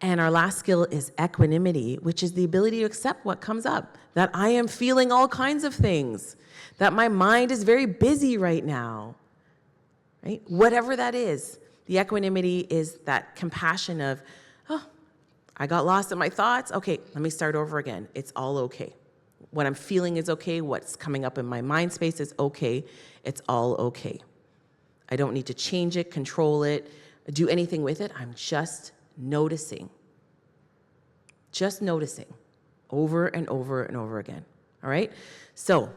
And our last skill is equanimity, which is the ability to accept what comes up, that I am feeling all kinds of things, that my mind is very busy right now, right? Whatever that is, the equanimity is that compassion of, oh, I got lost in my thoughts. Okay, let me start over again. It's all okay. What I'm feeling is okay. What's coming up in my mind space is okay. It's all okay. I don't need to change it, control it, do anything with it. I'm just noticing. Just noticing over and over and over again. All right? So,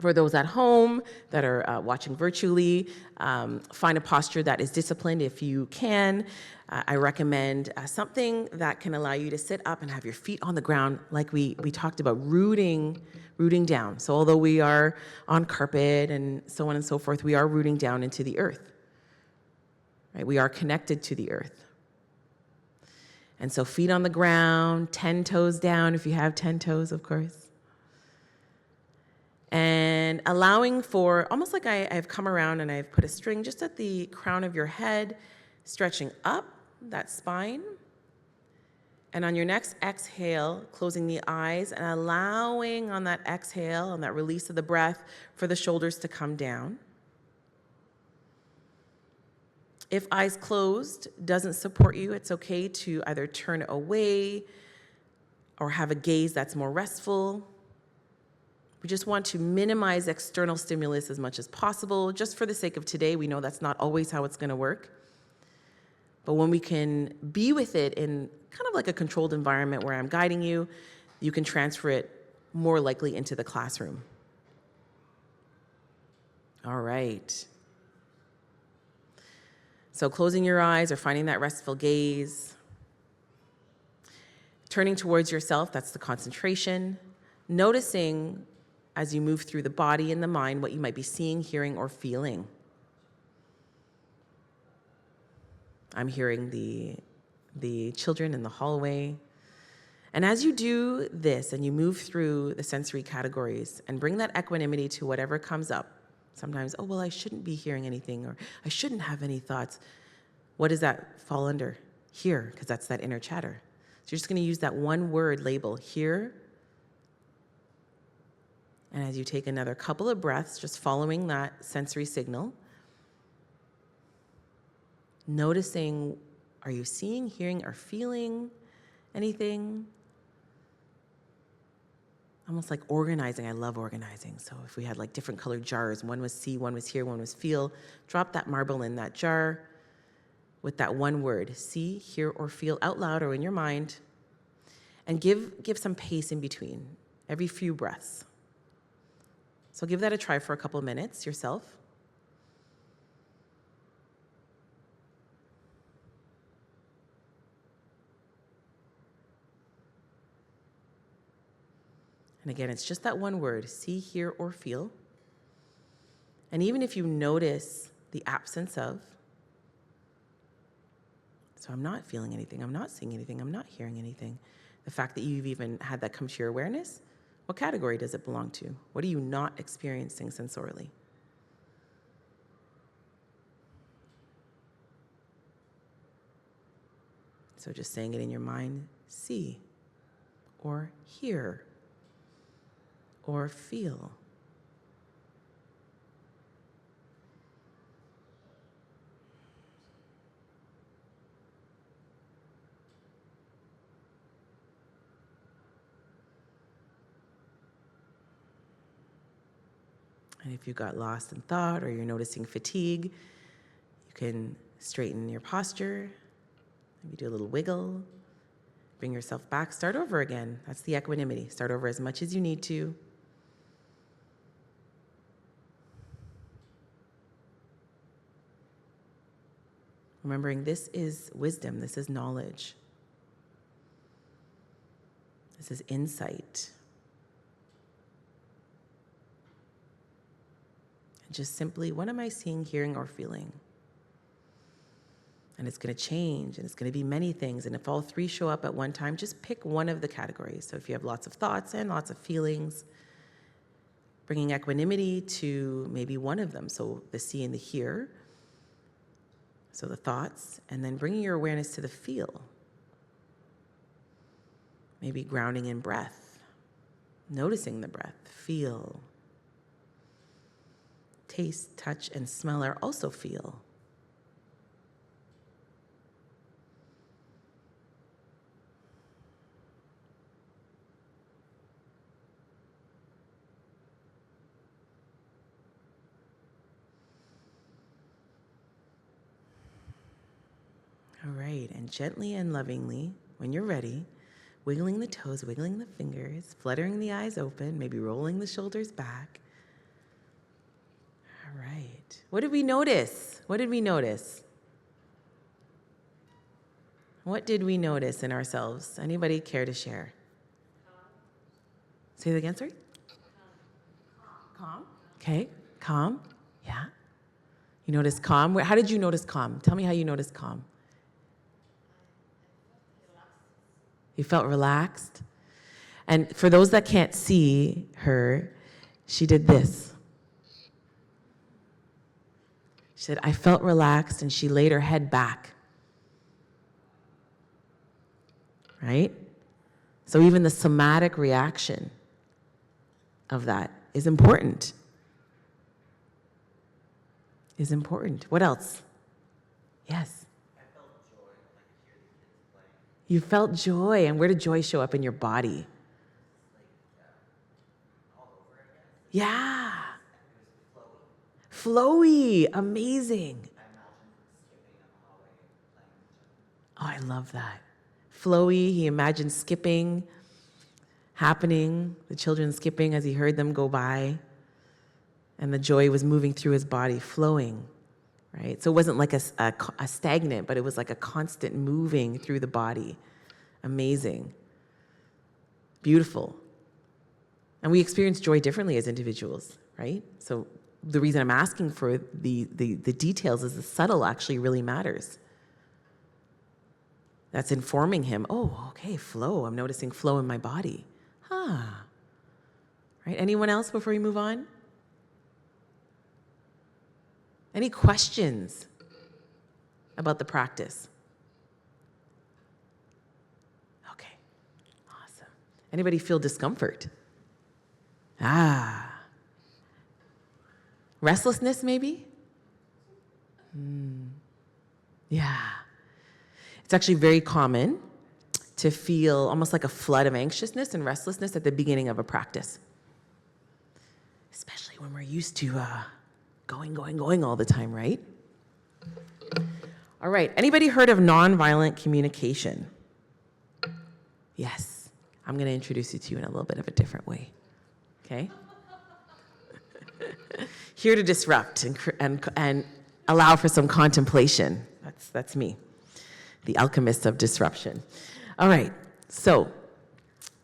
for those at home that are watching virtually, find a posture that is disciplined if you can. I recommend something that can allow you to sit up and have your feet on the ground, like we talked about, rooting down. So although we are on carpet and so on and so forth, we are rooting down into the earth. Right? We are connected to the earth. And so feet on the ground, 10 toes down, if you have 10 toes, of course. And allowing for, almost like I've come around and I've put a string just at the crown of your head, stretching up that spine. And on your next exhale, closing the eyes and allowing on that exhale, on that release of the breath, for the shoulders to come down. If eyes closed doesn't support you, it's okay to either turn away or have a gaze that's more restful. We just want to minimize external stimulus as much as possible. Just for the sake of today, we know that's not always how it's going to work. But when we can be with it in kind of like a controlled environment where I'm guiding you, you can transfer it more likely into the classroom. All right. So closing your eyes or finding that restful gaze. Turning towards yourself, that's the concentration. Noticing as you move through the body and the mind what you might be seeing, hearing, or feeling. I'm hearing the children in the hallway. And as you do this and you move through the sensory categories and bring that equanimity to whatever comes up, sometimes, oh, well, I shouldn't be hearing anything, or I shouldn't have any thoughts. What does that fall under? Hear, because that's that inner chatter. So you're just going to use that one word label, hear. And as you take another couple of breaths, just following that sensory signal, noticing, are you seeing, hearing, or feeling anything? Almost like organizing. I love organizing. So if we had like different colored jars, one was see, one was hear, one was feel, drop that marble in that jar with that one word, see, hear, or feel, out loud or in your mind, and give some pace in between every few breaths. So give that a try for a couple of minutes yourself. And again, it's just that one word, see, hear, or feel. And even if you notice the absence of, so I'm not feeling anything, I'm not seeing anything, I'm not hearing anything, the fact that you've even had that come to your awareness, what category does it belong to? What are you not experiencing sensorially? So just saying it in your mind, see, or hear, or feel. And if you got lost in thought or you're noticing fatigue, you can Straighten your posture. Maybe do a little wiggle. Bring yourself back. Start over again. That's the equanimity. Start over as much as you need to. Remembering this is wisdom. This is knowledge. This is insight. And just simply, what am I seeing, hearing, or feeling? And it's going to change, and it's going to be many things. And if all three show up at one time, just pick one of the categories. So if you have lots of thoughts and lots of feelings, bringing equanimity to maybe one of them. So the see and the hear. So the thoughts, and then bringing your awareness to the feel. Maybe grounding in breath, noticing the breath, feel. Taste, touch, and smell are also feel. All right, and gently and lovingly, when you're ready, wiggling the toes, wiggling the fingers, fluttering the eyes open, maybe rolling the shoulders back. All right. What did we notice? What did we notice? What did we notice in ourselves? Anybody care to share? Say that again, sorry? Calm. Okay, calm. Yeah. You noticed calm. How did you notice calm? Tell me how you noticed calm. You felt relaxed. And for those that can't see her, she did this. She said, I felt relaxed, and she laid her head back. Right? So even the somatic reaction of that is important. Is important. What else? Yes. You felt joy, and where did joy show up in your body? Yeah. Flowy, amazing. Oh, I love that. Flowy, he imagined skipping happening, the children skipping as he heard them go by, and the joy was moving through his body, flowing. Right? So it wasn't like a stagnant, but it was like a constant moving through the body. Amazing. Beautiful. And we experience joy differently as individuals, right? So the reason I'm asking for the details is the subtle actually really matters. That's informing him, oh, okay, flow. I'm noticing flow in my body. Right? Anyone else before we move on? Any questions about the practice? Okay, awesome. Anybody feel discomfort? Restlessness maybe? Yeah. It's actually very common to feel almost like a flood of anxiousness and restlessness at the beginning of a practice. Especially when we're used to going all the time, right? All right, anybody heard of nonviolent communication? Yes, I'm gonna introduce you to in a little bit of a different way, okay? Here to disrupt and allow for some contemplation. That's me, the alchemist of disruption. All right, so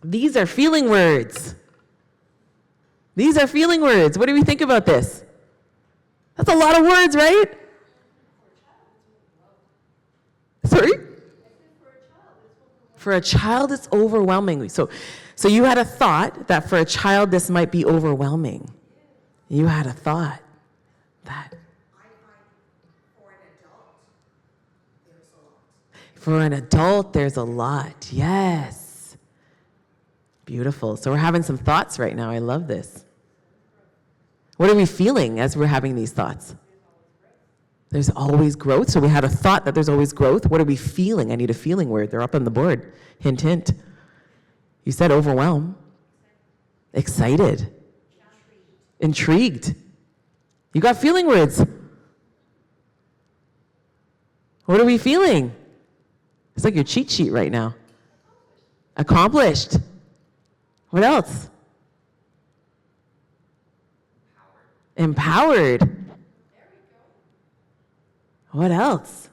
these are feeling words. These are feeling words. What do we think about this? That's a lot of words, right? Sorry? For a child, it's overwhelming. So you had a thought that for a child, this might be overwhelming. You had a thought that. For an adult, there's a lot. Yes. Beautiful. So we're having some thoughts right now. I love this. What are we feeling as we're having these thoughts? There's always growth. So we had a thought that there's always growth. What are we feeling? I need a feeling word. They're up on the board. Hint, hint. You said overwhelm. Excited. Intrigued. You got feeling words. What are we feeling? It's like your cheat sheet right now. Accomplished. What else? Empowered. What else?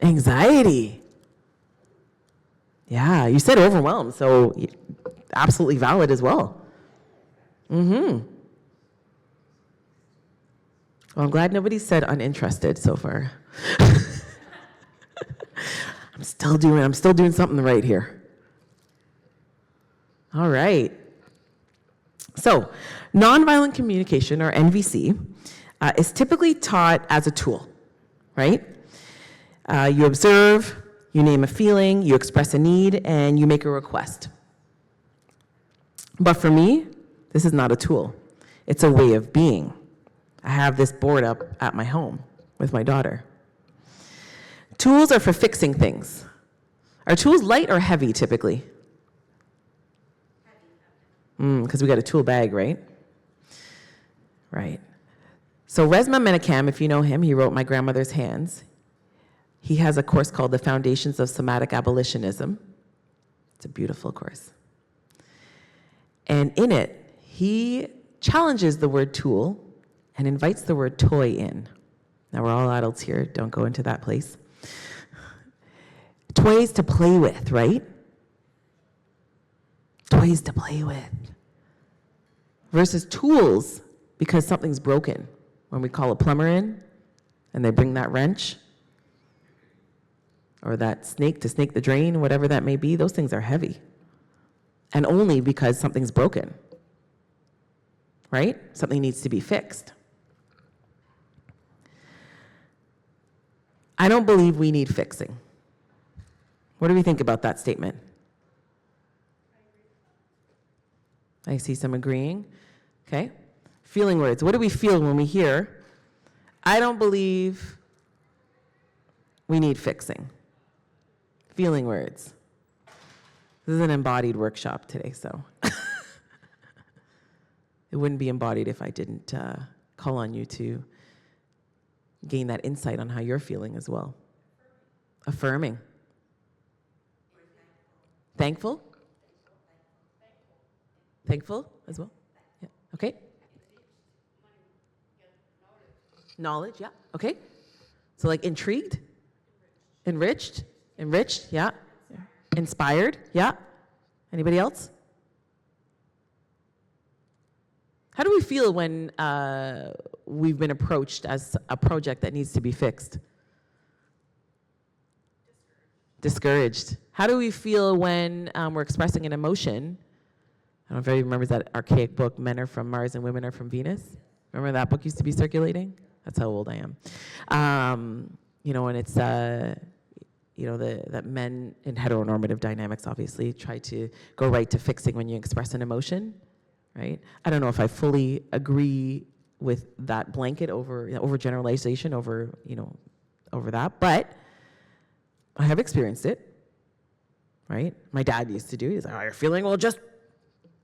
Anxiety. Yeah, you said overwhelmed, so absolutely valid as well. Well, I'm glad nobody said uninterested so far. I'm still doing something right here. All right. So, nonviolent communication, or NVC, is typically taught as a tool, right? You observe, you name a feeling, you express a need, and you make a request. But for me, this is not a tool. It's a way of being. I have this board up at my home with my daughter. Tools are for fixing things. Are tools light or heavy typically? Because we got a tool bag, right? Right. So Resmaa Menakem, if you know him, he wrote My Grandmother's Hands. He has a course called The Foundations of Somatic Abolitionism. It's a beautiful course. And in it, he challenges the word tool and invites the word toy in. Now, we're all adults here. Don't go into that place. Toys to play with, right? Toys to play with. Versus tools because something's broken. When we call a plumber in and they bring that wrench or that snake to snake the drain, whatever that may be, those things are heavy. And only because something's broken, right? Something needs to be fixed. I don't believe we need fixing. What do we think about that statement? I see some agreeing. Okay. Feeling words. What do we feel when we hear, I don't believe we need fixing? Feeling words. This is an embodied workshop today, so it wouldn't be embodied if I didn't call on you to gain that insight on how you're feeling as well. Affirming. Thankful? Thankful as well? Yeah. Okay. Knowledge, yeah. Okay. So like intrigued? Enriched? Enriched, yeah. Inspired, yeah. Anybody else? How do we feel when we've been approached as a project that needs to be fixed? Discouraged. How do we feel when we're expressing an emotion? I don't know if everybody remembers that archaic book, Men Are From Mars and Women Are From Venus. Remember that book used to be circulating? That's how old I am. And it's, that men in heteronormative dynamics obviously try to go right to fixing when you express an emotion, right? I don't know if I fully agree with that blanket overgeneralization over that, but I have experienced it, right? My dad used to do it. He's like, oh, you're feeling, well, just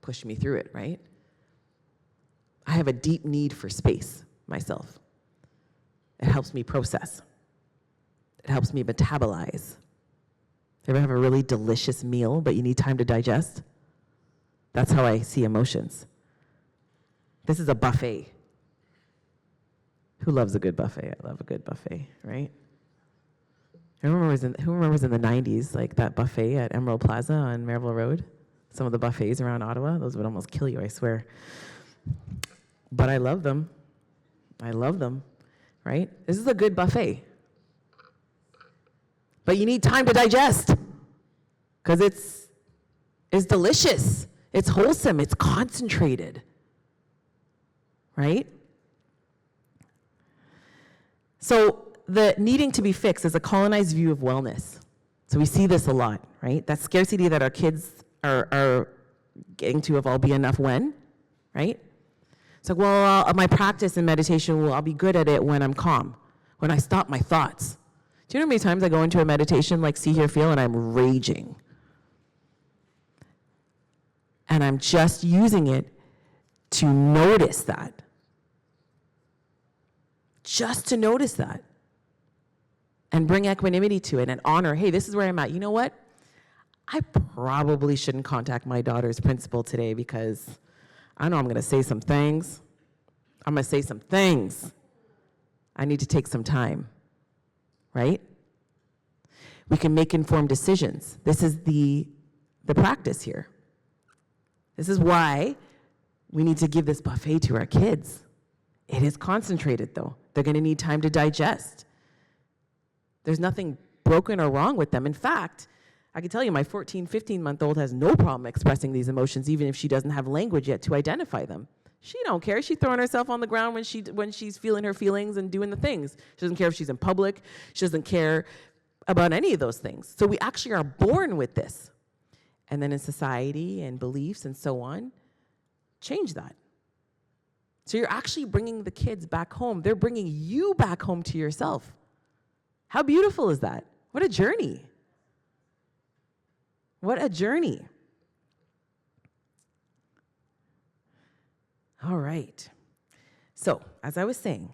push me through it, right? I have a deep need for space myself. It helps me process. It helps me metabolize. You ever have a really delicious meal, but you need time to digest? That's how I see emotions. This is a buffet. Who loves a good buffet? I love a good buffet, right? Who remembers in the 90s, like that buffet at Emerald Plaza on Maryville Road? Some of the buffets around Ottawa, those would almost kill you, I swear. But I love them. I love them, right? This is a good buffet. But you need time to digest because it's delicious. It's wholesome. It's concentrated, right? So the needing to be fixed is a colonized view of wellness. So we see this a lot, right? That scarcity that our kids are getting to of I'll be enough when, right? It's like, well, my practice in meditation, I'll be good at it when I'm calm, when I stop my thoughts. Do you know how many times I go into a meditation like see, hear, feel, and I'm raging? And I'm just using it to notice that. just to notice that and bring equanimity to it and honor, hey, this is where I'm at. You know what? I probably shouldn't contact my daughter's principal today because I know I'm going to say some things. I need to take some time, right? We can make informed decisions. This is the practice here. This is why we need to give this buffet to our kids. It is concentrated, though. They're going to need time to digest. There's nothing broken or wrong with them. In fact, I can tell you my 14, 15-month-old has no problem expressing these emotions, even if she doesn't have language yet to identify them. She don't care. She's throwing herself on the ground when she's feeling her feelings and doing the things. She doesn't care if she's in public. She doesn't care about any of those things. So we actually are born with this. And then in society and beliefs and so on, change that. So you're actually bringing the kids back home. They're bringing you back home to yourself. How beautiful is that? What a journey. What a journey. All right. So, as I was saying,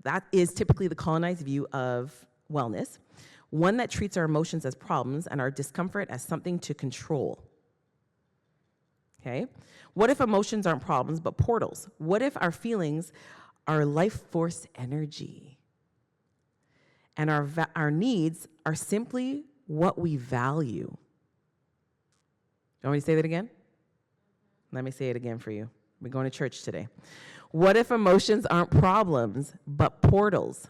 that is typically the colonized view of wellness, one that treats our emotions as problems and our discomfort as something to control. Okay? What if emotions aren't problems but portals? What if our feelings are life force energy? And our needs are simply what we value. You want me to say that again? Let me say it again for you. We're going to church today. What if emotions aren't problems, but portals?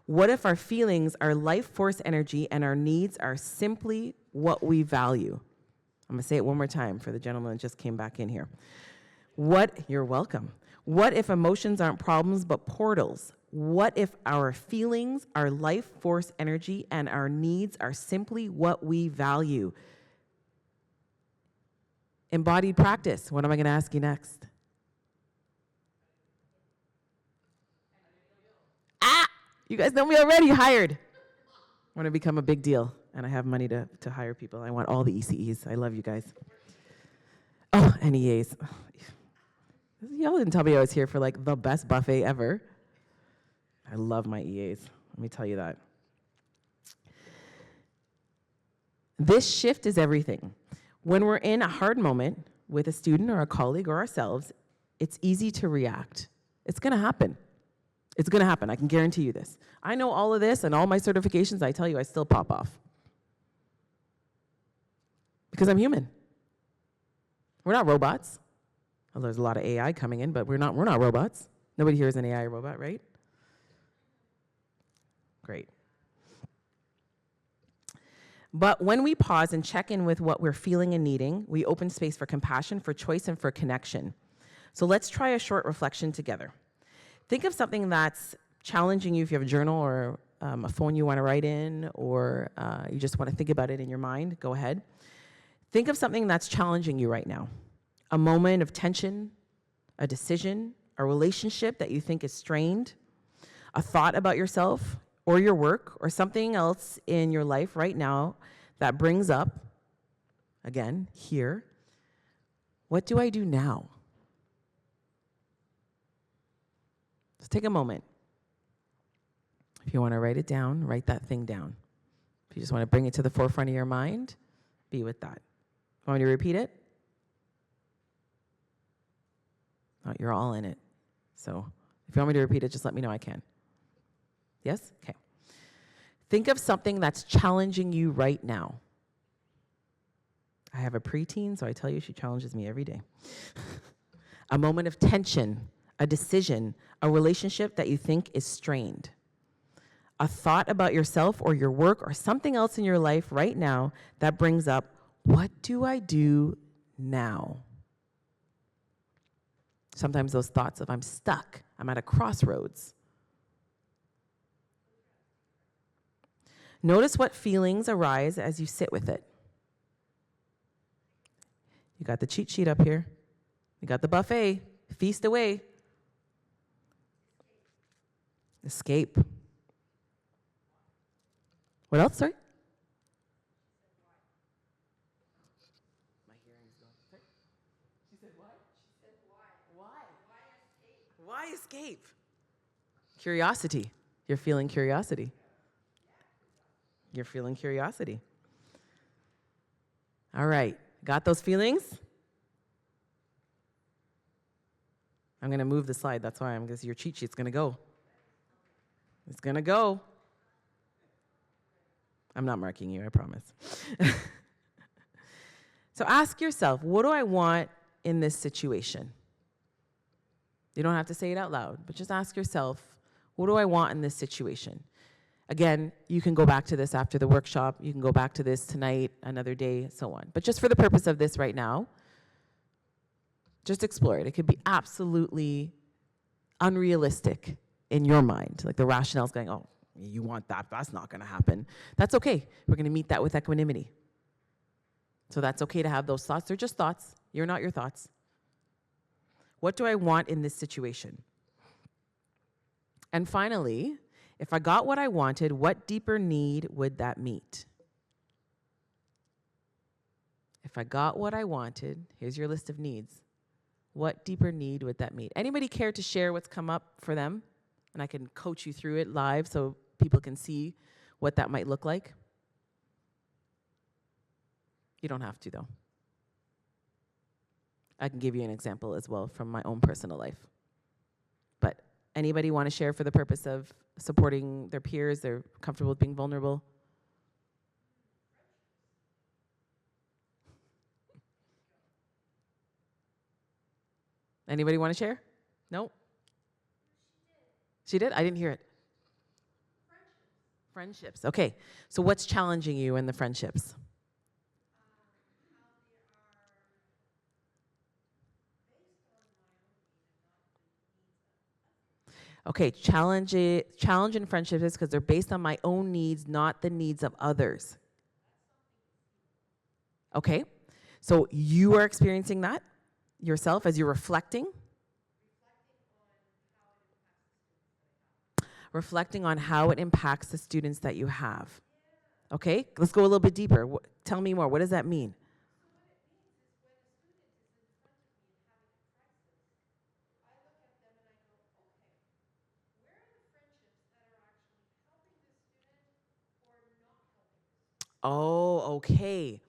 What if our feelings are life force energy and our needs are simply what we value? I'm going to say it one more time for the gentleman that just came back in here. You're welcome. What if emotions aren't problems, but portals? What if our feelings are life force energy and our needs are simply what we value? Embodied practice. What am I going to ask you next? You guys know me already. Hired. I want to become a big deal, and I have money to hire people. I want all the ECEs. I love you guys. Oh, and EAs. Y'all didn't tell me I was here for like the best buffet ever. I love my EAs. Let me tell you that. This shift is everything. When we're in a hard moment with a student or a colleague or ourselves, it's easy to react. It's going to happen. It's going to happen. I can guarantee you this. I know all of this and all my certifications. I tell you, I still pop off. Because I'm human. We're not robots. Well, there's a lot of AI coming in, but we're not robots. Nobody here is an AI robot, right? Great. But when we pause and check in with what we're feeling and needing, we open space for compassion, for choice, and for connection. So let's try a short reflection together. Think of something that's challenging you if you have a journal or a phone you want to write in, or you just want to think about it in your mind. Go ahead. Think of something that's challenging you right now. A moment of tension, a decision, a relationship that you think is strained, a thought about yourself or your work or something else in your life right now that brings up, again, here, what do I do now? Just take a moment. If you want to write it down, write that thing down. If you just want to bring it to the forefront of your mind, be with that. Want me to repeat it? Oh, you're all in it. So if you want me to repeat it, just let me know I can. Yes? Okay. Think of something that's challenging you right now. I have a preteen, so I tell you she challenges me every day. A moment of tension, a decision, a relationship that you think is strained. A thought about yourself or your work or something else in your life right now that brings up, what do I do now? Sometimes those thoughts of I'm stuck, I'm at a crossroads. Notice what feelings arise as you sit with it. You got the cheat sheet up here. You got the buffet. Feast away. Escape. What else, sorry? My hearing's gone. Sorry? She said what? She said why. Why? Why escape? Why escape? Curiosity. You're feeling curiosity. You're feeling curiosity. All right. Got those feelings? I'm going to move the slide. That's why your cheat sheet's going to go. It's going to go. I'm not marking you, I promise. So ask yourself, what do I want in this situation? You don't have to say it out loud, but just ask yourself, what do I want in this situation? Again, you can go back to this after the workshop. You can go back to this tonight, another day, so on. But just for the purpose of this right now, just explore it. It could be absolutely unrealistic in your mind. Like the rationale's going, oh, you want that, that's not going to happen. That's okay. We're going to meet that with equanimity. So that's okay to have those thoughts. They're just thoughts. You're not your thoughts. What do I want in this situation? And finally, if I got what I wanted, what deeper need would that meet? If I got what I wanted, here's your list of needs. What deeper need would that meet? Anybody care to share what's come up for them? And I can coach you through it live so people can see what that might look like. You don't have to, though. I can give you an example as well from my own personal life. But anybody want to share for the purpose of supporting their peers? They're comfortable with being vulnerable? Anybody want to share? No? She did? I didn't hear it. Friendships. Okay. So what's challenging you in the friendships? Okay, challenge in friendships is because they're based on my own needs, not the needs of others. Okay, so you are experiencing that yourself as you're reflecting? Reflecting on how it impacts the students that you have. Okay, let's go a little bit deeper. Tell me more. What does that mean? Oh, okay.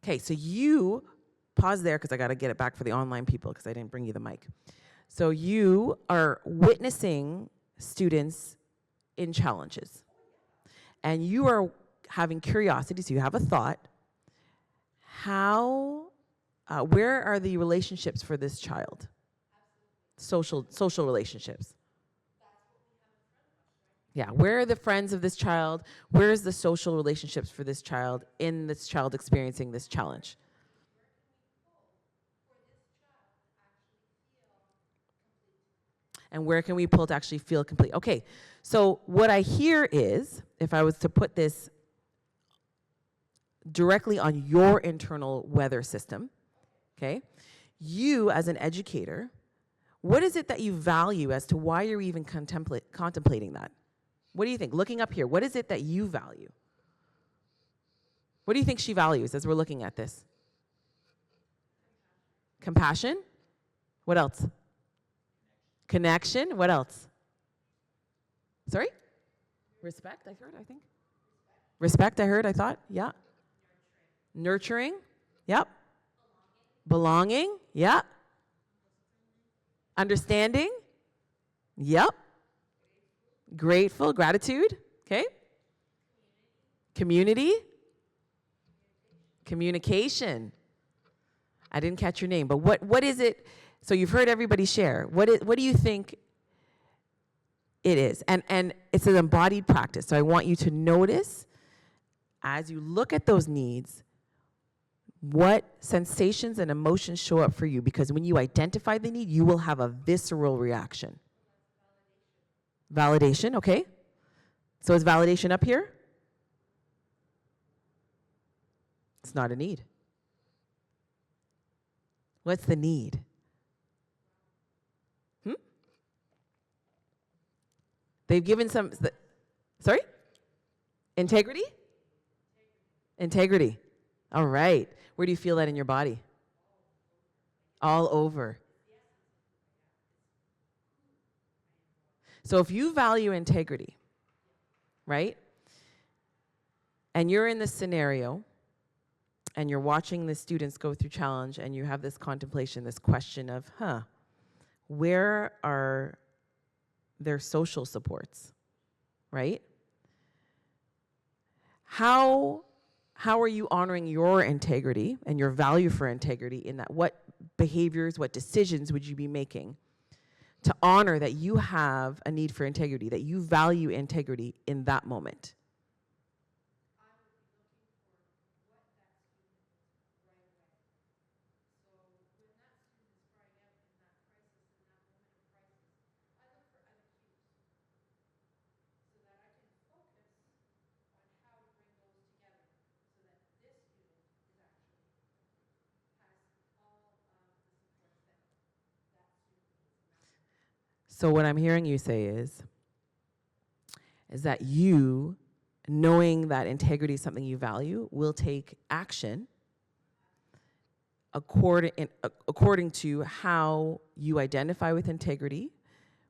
Okay, so you pause there because I got to get it back for the online people because I didn't bring you the mic. So you are witnessing students in challenges. And you are having curiosity, so you have a thought. Where are the relationships for this child? Social relationships. Yeah, where are the friends of this child? Where is the social relationships for this child in this child experiencing this challenge? And where can we pull to actually feel complete? Okay, so what I hear is, if I was to put this directly on your internal weather system, okay, you as an educator, what is it that you value as to why you're even contemplating that? What do you think? Looking up here, what is it that you value? What do you think she values as we're looking at this? Compassion? What else? Connection? What else? Sorry? Respect, I heard, I think. Respect, I heard, I thought. Yeah. Nurturing? Yep. Belonging? Yeah. Understanding? Yep. Grateful, gratitude, okay? Community? Communication. I didn't catch your name, but what is it? So you've heard everybody share. What do you think it is? And it's an embodied practice, so I want you to notice as you look at those needs, what sensations and emotions show up for you, because when you identify the need, you will have a visceral reaction. Validation, okay. So is validation up here? It's not a need. What's the need? They've given some, sorry? Integrity? Integrity. All right. Where do you feel that in your body? All over. So if you value integrity, right? And you're in this scenario, and you're watching the students go through challenge, and you have this contemplation, this question of, where are their social supports, right? How are you honoring your integrity and your value for integrity in that? What behaviors, what decisions would you be making to honor that you have a need for integrity, that you value integrity in that moment? So what I'm hearing you say is that you, knowing that integrity is something you value, will take action according to how you identify with integrity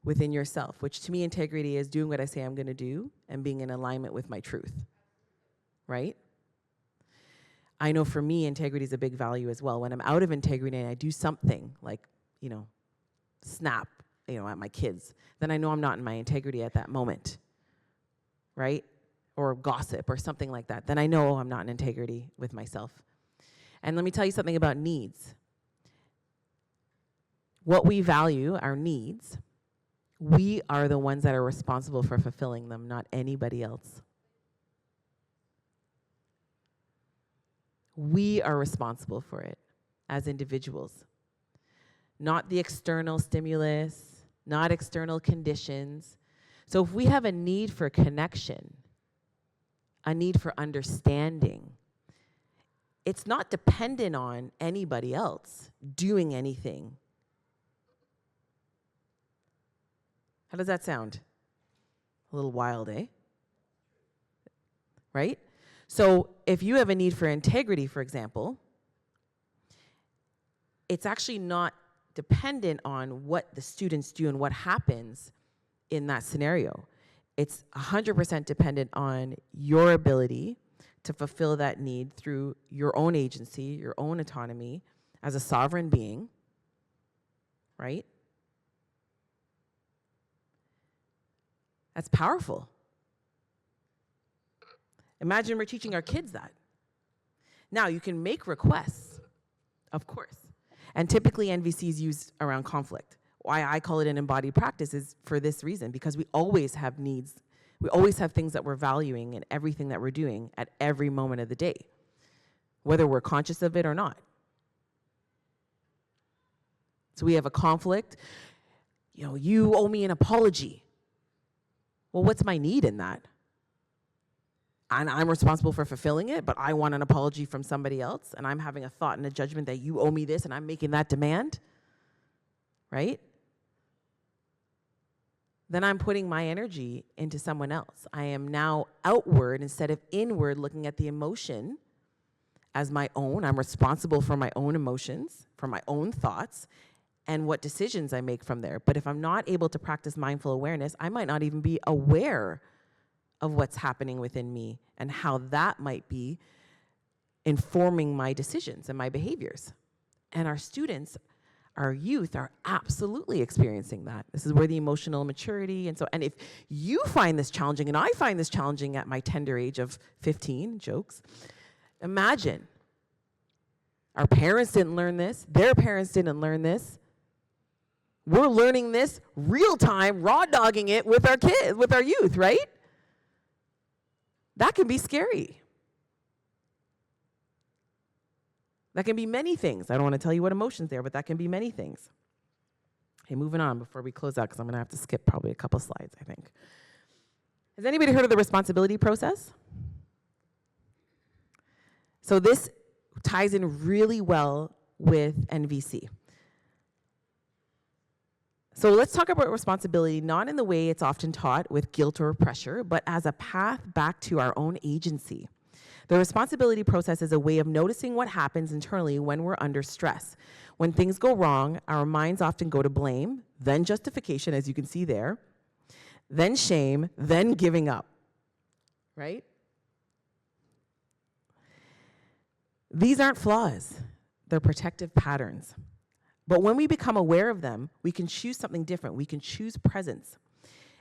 within yourself, which to me integrity is doing what I say I'm going to do and being in alignment with my truth, right? I know for me, integrity is a big value as well. When I'm out of integrity and I do something like, snap, at my kids, then I know I'm not in my integrity at that moment, right? Or gossip or something like that. Then I know I'm not in integrity with myself. And let me tell you something about needs. What we value, our needs, we are the ones that are responsible for fulfilling them, not anybody else. We are responsible for it as individuals. Not the external stimulus, not external conditions. So if we have a need for connection, a need for understanding, it's not dependent on anybody else doing anything. How does that sound? A little wild, eh? Right? So if you have a need for integrity, for example, it's actually not dependent on what the students do and what happens in that scenario. It's 100% dependent on your ability to fulfill that need through your own agency, your own autonomy as a sovereign being, right? That's powerful. Imagine we're teaching our kids that. Now, you can make requests, of course. And typically NVC is used around conflict. Why I call it an embodied practice is for this reason, because we always have needs. We always have things that we're valuing in everything that we're doing at every moment of the day, whether we're conscious of it or not. So we have a conflict. You owe me an apology. Well, what's my need in that? And I'm responsible for fulfilling it, but I want an apology from somebody else, and I'm having a thought and a judgment that you owe me this, and I'm making that demand, right? Then I'm putting my energy into someone else. I am now outward instead of inward, looking at the emotion as my own. I'm responsible for my own emotions, for my own thoughts, and what decisions I make from there. But if I'm not able to practice mindful awareness, I might not even be aware of what's happening within me and how that might be informing my decisions and my behaviors. And our students, our youth are absolutely experiencing that. This is where the emotional maturity and if you find this challenging, and I find this challenging at my tender age of 15, jokes, imagine our parents didn't learn this, their parents didn't learn this. We're learning this real time, raw dogging it with our kids, with our youth, right? That can be scary. That can be many things. I don't want to tell you what emotions there, but that can be many things. Okay, moving on before we close out, because I'm going to have to skip probably a couple slides, I think. Has anybody heard of the responsibility process? So this ties in really well with NVC. So let's talk about responsibility, not in the way it's often taught with guilt or pressure, but as a path back to our own agency. The responsibility process is a way of noticing what happens internally when we're under stress. When things go wrong, our minds often go to blame, then justification, as you can see there. then shame, then giving up, right? These aren't flaws, they're protective patterns. But when we become aware of them, we can choose something different. We can choose presence.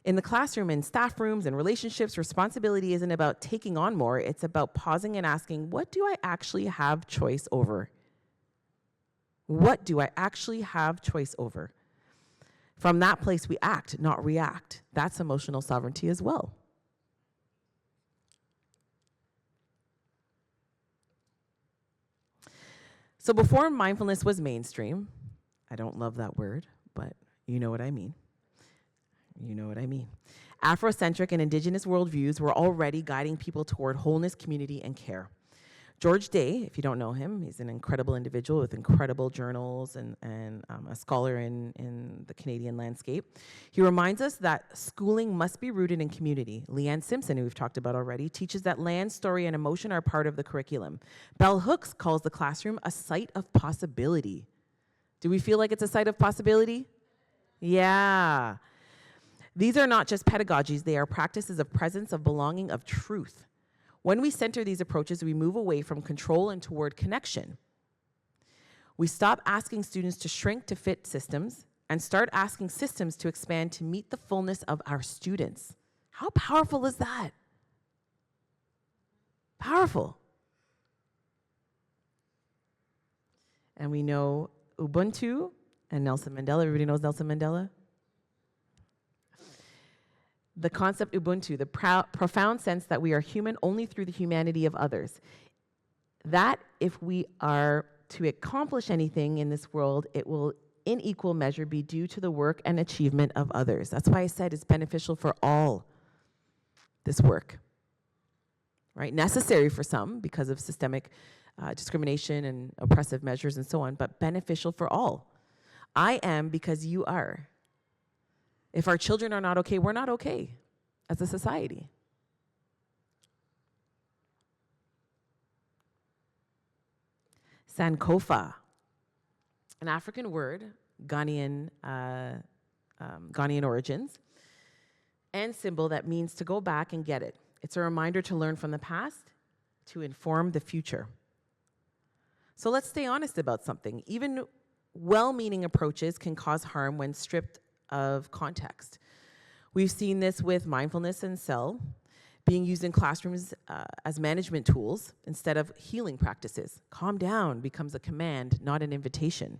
In the classroom, in staff rooms, and relationships, responsibility isn't about taking on more. It's about pausing and asking, what do I actually have choice over? What do I actually have choice over? From that place, we act, not react. That's emotional sovereignty as well. So before mindfulness was mainstream, I don't love that word, but you know what I mean. You know what I mean. Afrocentric and indigenous worldviews were already guiding people toward wholeness, community, and care. George Day, if you don't know him, he's an incredible individual with incredible journals and a scholar in the Canadian landscape. He reminds us that schooling must be rooted in community. Leanne Simpson, who we've talked about already, teaches that land, story, and emotion are part of the curriculum. Bell Hooks calls the classroom a site of possibility. Do we feel like it's a site of possibility? Yeah. These are not just pedagogies, they are practices of presence, of belonging, of truth. When we center these approaches, we move away from control and toward connection. We stop asking students to shrink to fit systems and start asking systems to expand to meet the fullness of our students. How powerful is that? Powerful. And we know Ubuntu and Nelson Mandela. Everybody knows Nelson Mandela? The concept Ubuntu, the profound sense that we are human only through the humanity of others. That if we are to accomplish anything in this world, it will in equal measure be due to the work and achievement of others. That's why I said it's beneficial for all, this work, right? Necessary for some because of systemic discrimination and oppressive measures and so on, but beneficial for all. I am because you are. If our children are not okay, we're not okay as a society. Sankofa, an African word, Ghanaian origins, and symbol that means to go back and get it. It's a reminder to learn from the past, to inform the future. So let's stay honest about something. Even well-meaning approaches can cause harm when stripped of context. We've seen this with mindfulness and CEL being used in classrooms as management tools instead of healing practices. Calm down becomes a command, not an invitation.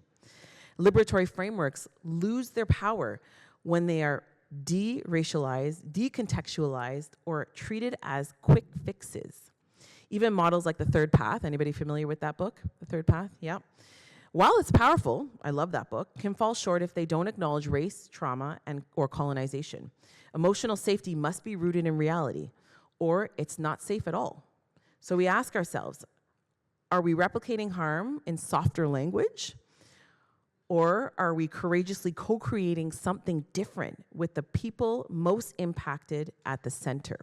Liberatory frameworks lose their power when they are de-racialized, decontextualized, or treated as quick fixes. Even models like The Third Path, anybody familiar with that book, The Third Path? Yeah. While it's powerful, I love that book, can fall short if they don't acknowledge race, trauma, or colonization. Emotional safety must be rooted in reality, or it's not safe at all. So we ask ourselves, are we replicating harm in softer language? Or are we courageously co-creating something different with the people most impacted at the center?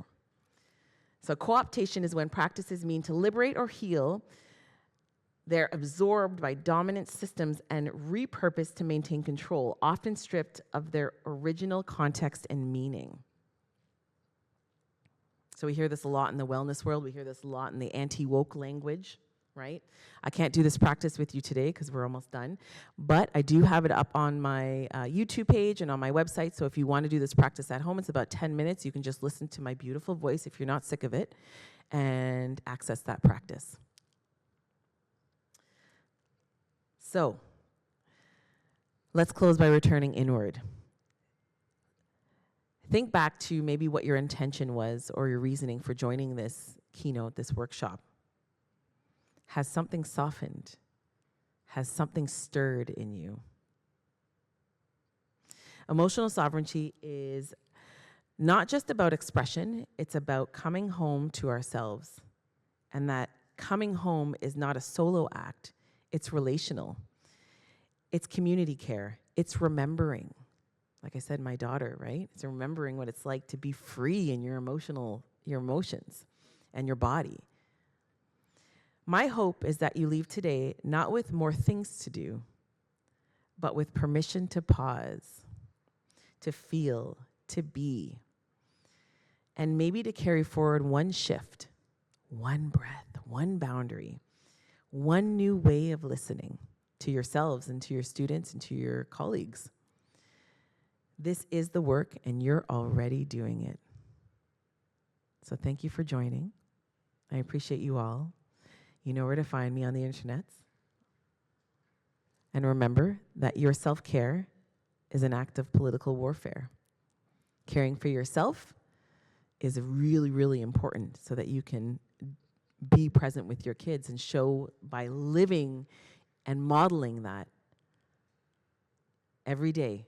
So co-optation is when practices mean to liberate or heal. They're absorbed by dominant systems and repurposed to maintain control, often stripped of their original context and meaning. So we hear this a lot in the wellness world. We hear this a lot in the anti-woke language, right? I can't do this practice with you today because we're almost done, but I do have it up on my YouTube page and on my website. So if you want to do this practice at home, it's about 10 minutes. You can just listen to my beautiful voice if you're not sick of it and access that practice. So, let's close by returning inward. Think back to maybe what your intention was or your reasoning for joining this keynote, this workshop. Has something softened? Has something stirred in you? Emotional sovereignty is not just about expression, it's about coming home to ourselves. And that coming home is not a solo act. It's relational. It's community care. It's remembering. Like I said, my daughter, right? It's remembering what it's like to be free in your emotions and your body. My hope is that you leave today not with more things to do, but with permission to pause, to feel, to be, and maybe to carry forward one shift, one breath, one boundary, one new way of listening to yourselves and to your students and to your colleagues. This is the work, and you're already doing it. So thank you for joining. I appreciate you all. You know where to find me on the internet. And remember that your self-care is an act of political warfare. Caring for yourself is really, really important so that you can be present with your kids and show by living and modeling that every day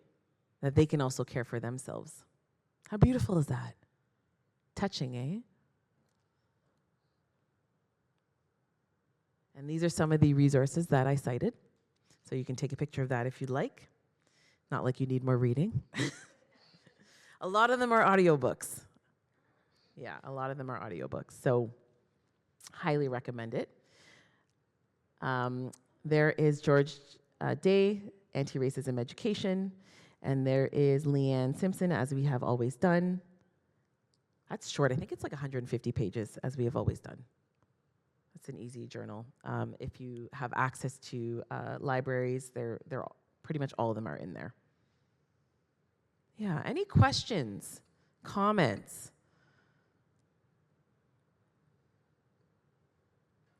that they can also care for themselves. How beautiful is that? Touching, eh? And these are some of the resources that I cited. So you can take a picture of that if you'd like. Not like you need more reading. A lot of them are audiobooks. Yeah, a lot of them are audiobooks. So highly recommend it. There is George Day, Anti-Racism Education. And there is Leanne Simpson, As We Have Always Done. That's short. I think it's like 150 pages, As We Have Always Done. It's an easy journal. If you have access to libraries, they're pretty much all of them are in there. Yeah, any questions, comments?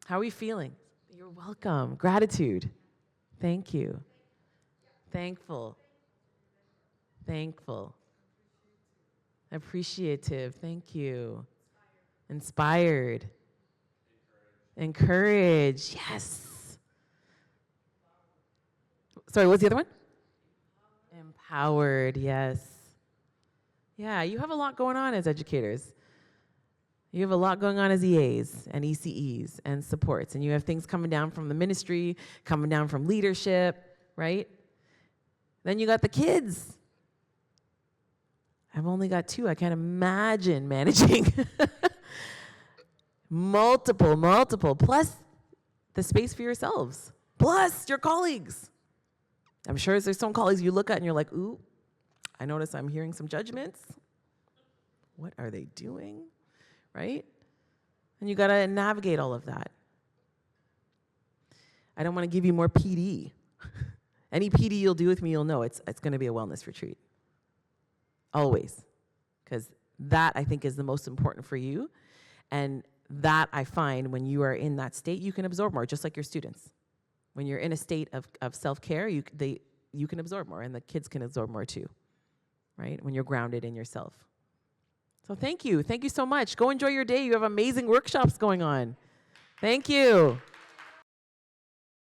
How are you feeling? You're welcome. Gratitude. Thank you. Thankful. Thankful. Appreciative. Thank you. Inspired. Encourage. Yes. Sorry, what's the other one? Empowered. Yes. Yeah, you have a lot going on as educators. You have a lot going on as EAs and ECEs and supports, and you have things coming down from the ministry, coming down from leadership, right? Then you got the kids. I've only got 2. I can't imagine managing multiple, plus the space for yourselves, plus your colleagues. I'm sure there's some colleagues you look at and you're like, ooh, I notice I'm hearing some judgments. What are they doing, right? And you gotta navigate all of that. I don't wanna give you more PD. Any PD you'll do with me, you'll know it's gonna be a wellness retreat. Always, because that I think is the most important for you, and that I find when you are in that state, you can absorb more, just like your students. When you're in a state of self-care, you can absorb more, and the kids can absorb more too, right? When you're grounded in yourself. So thank you so much. Go enjoy your day. You have amazing workshops going on. Thank you.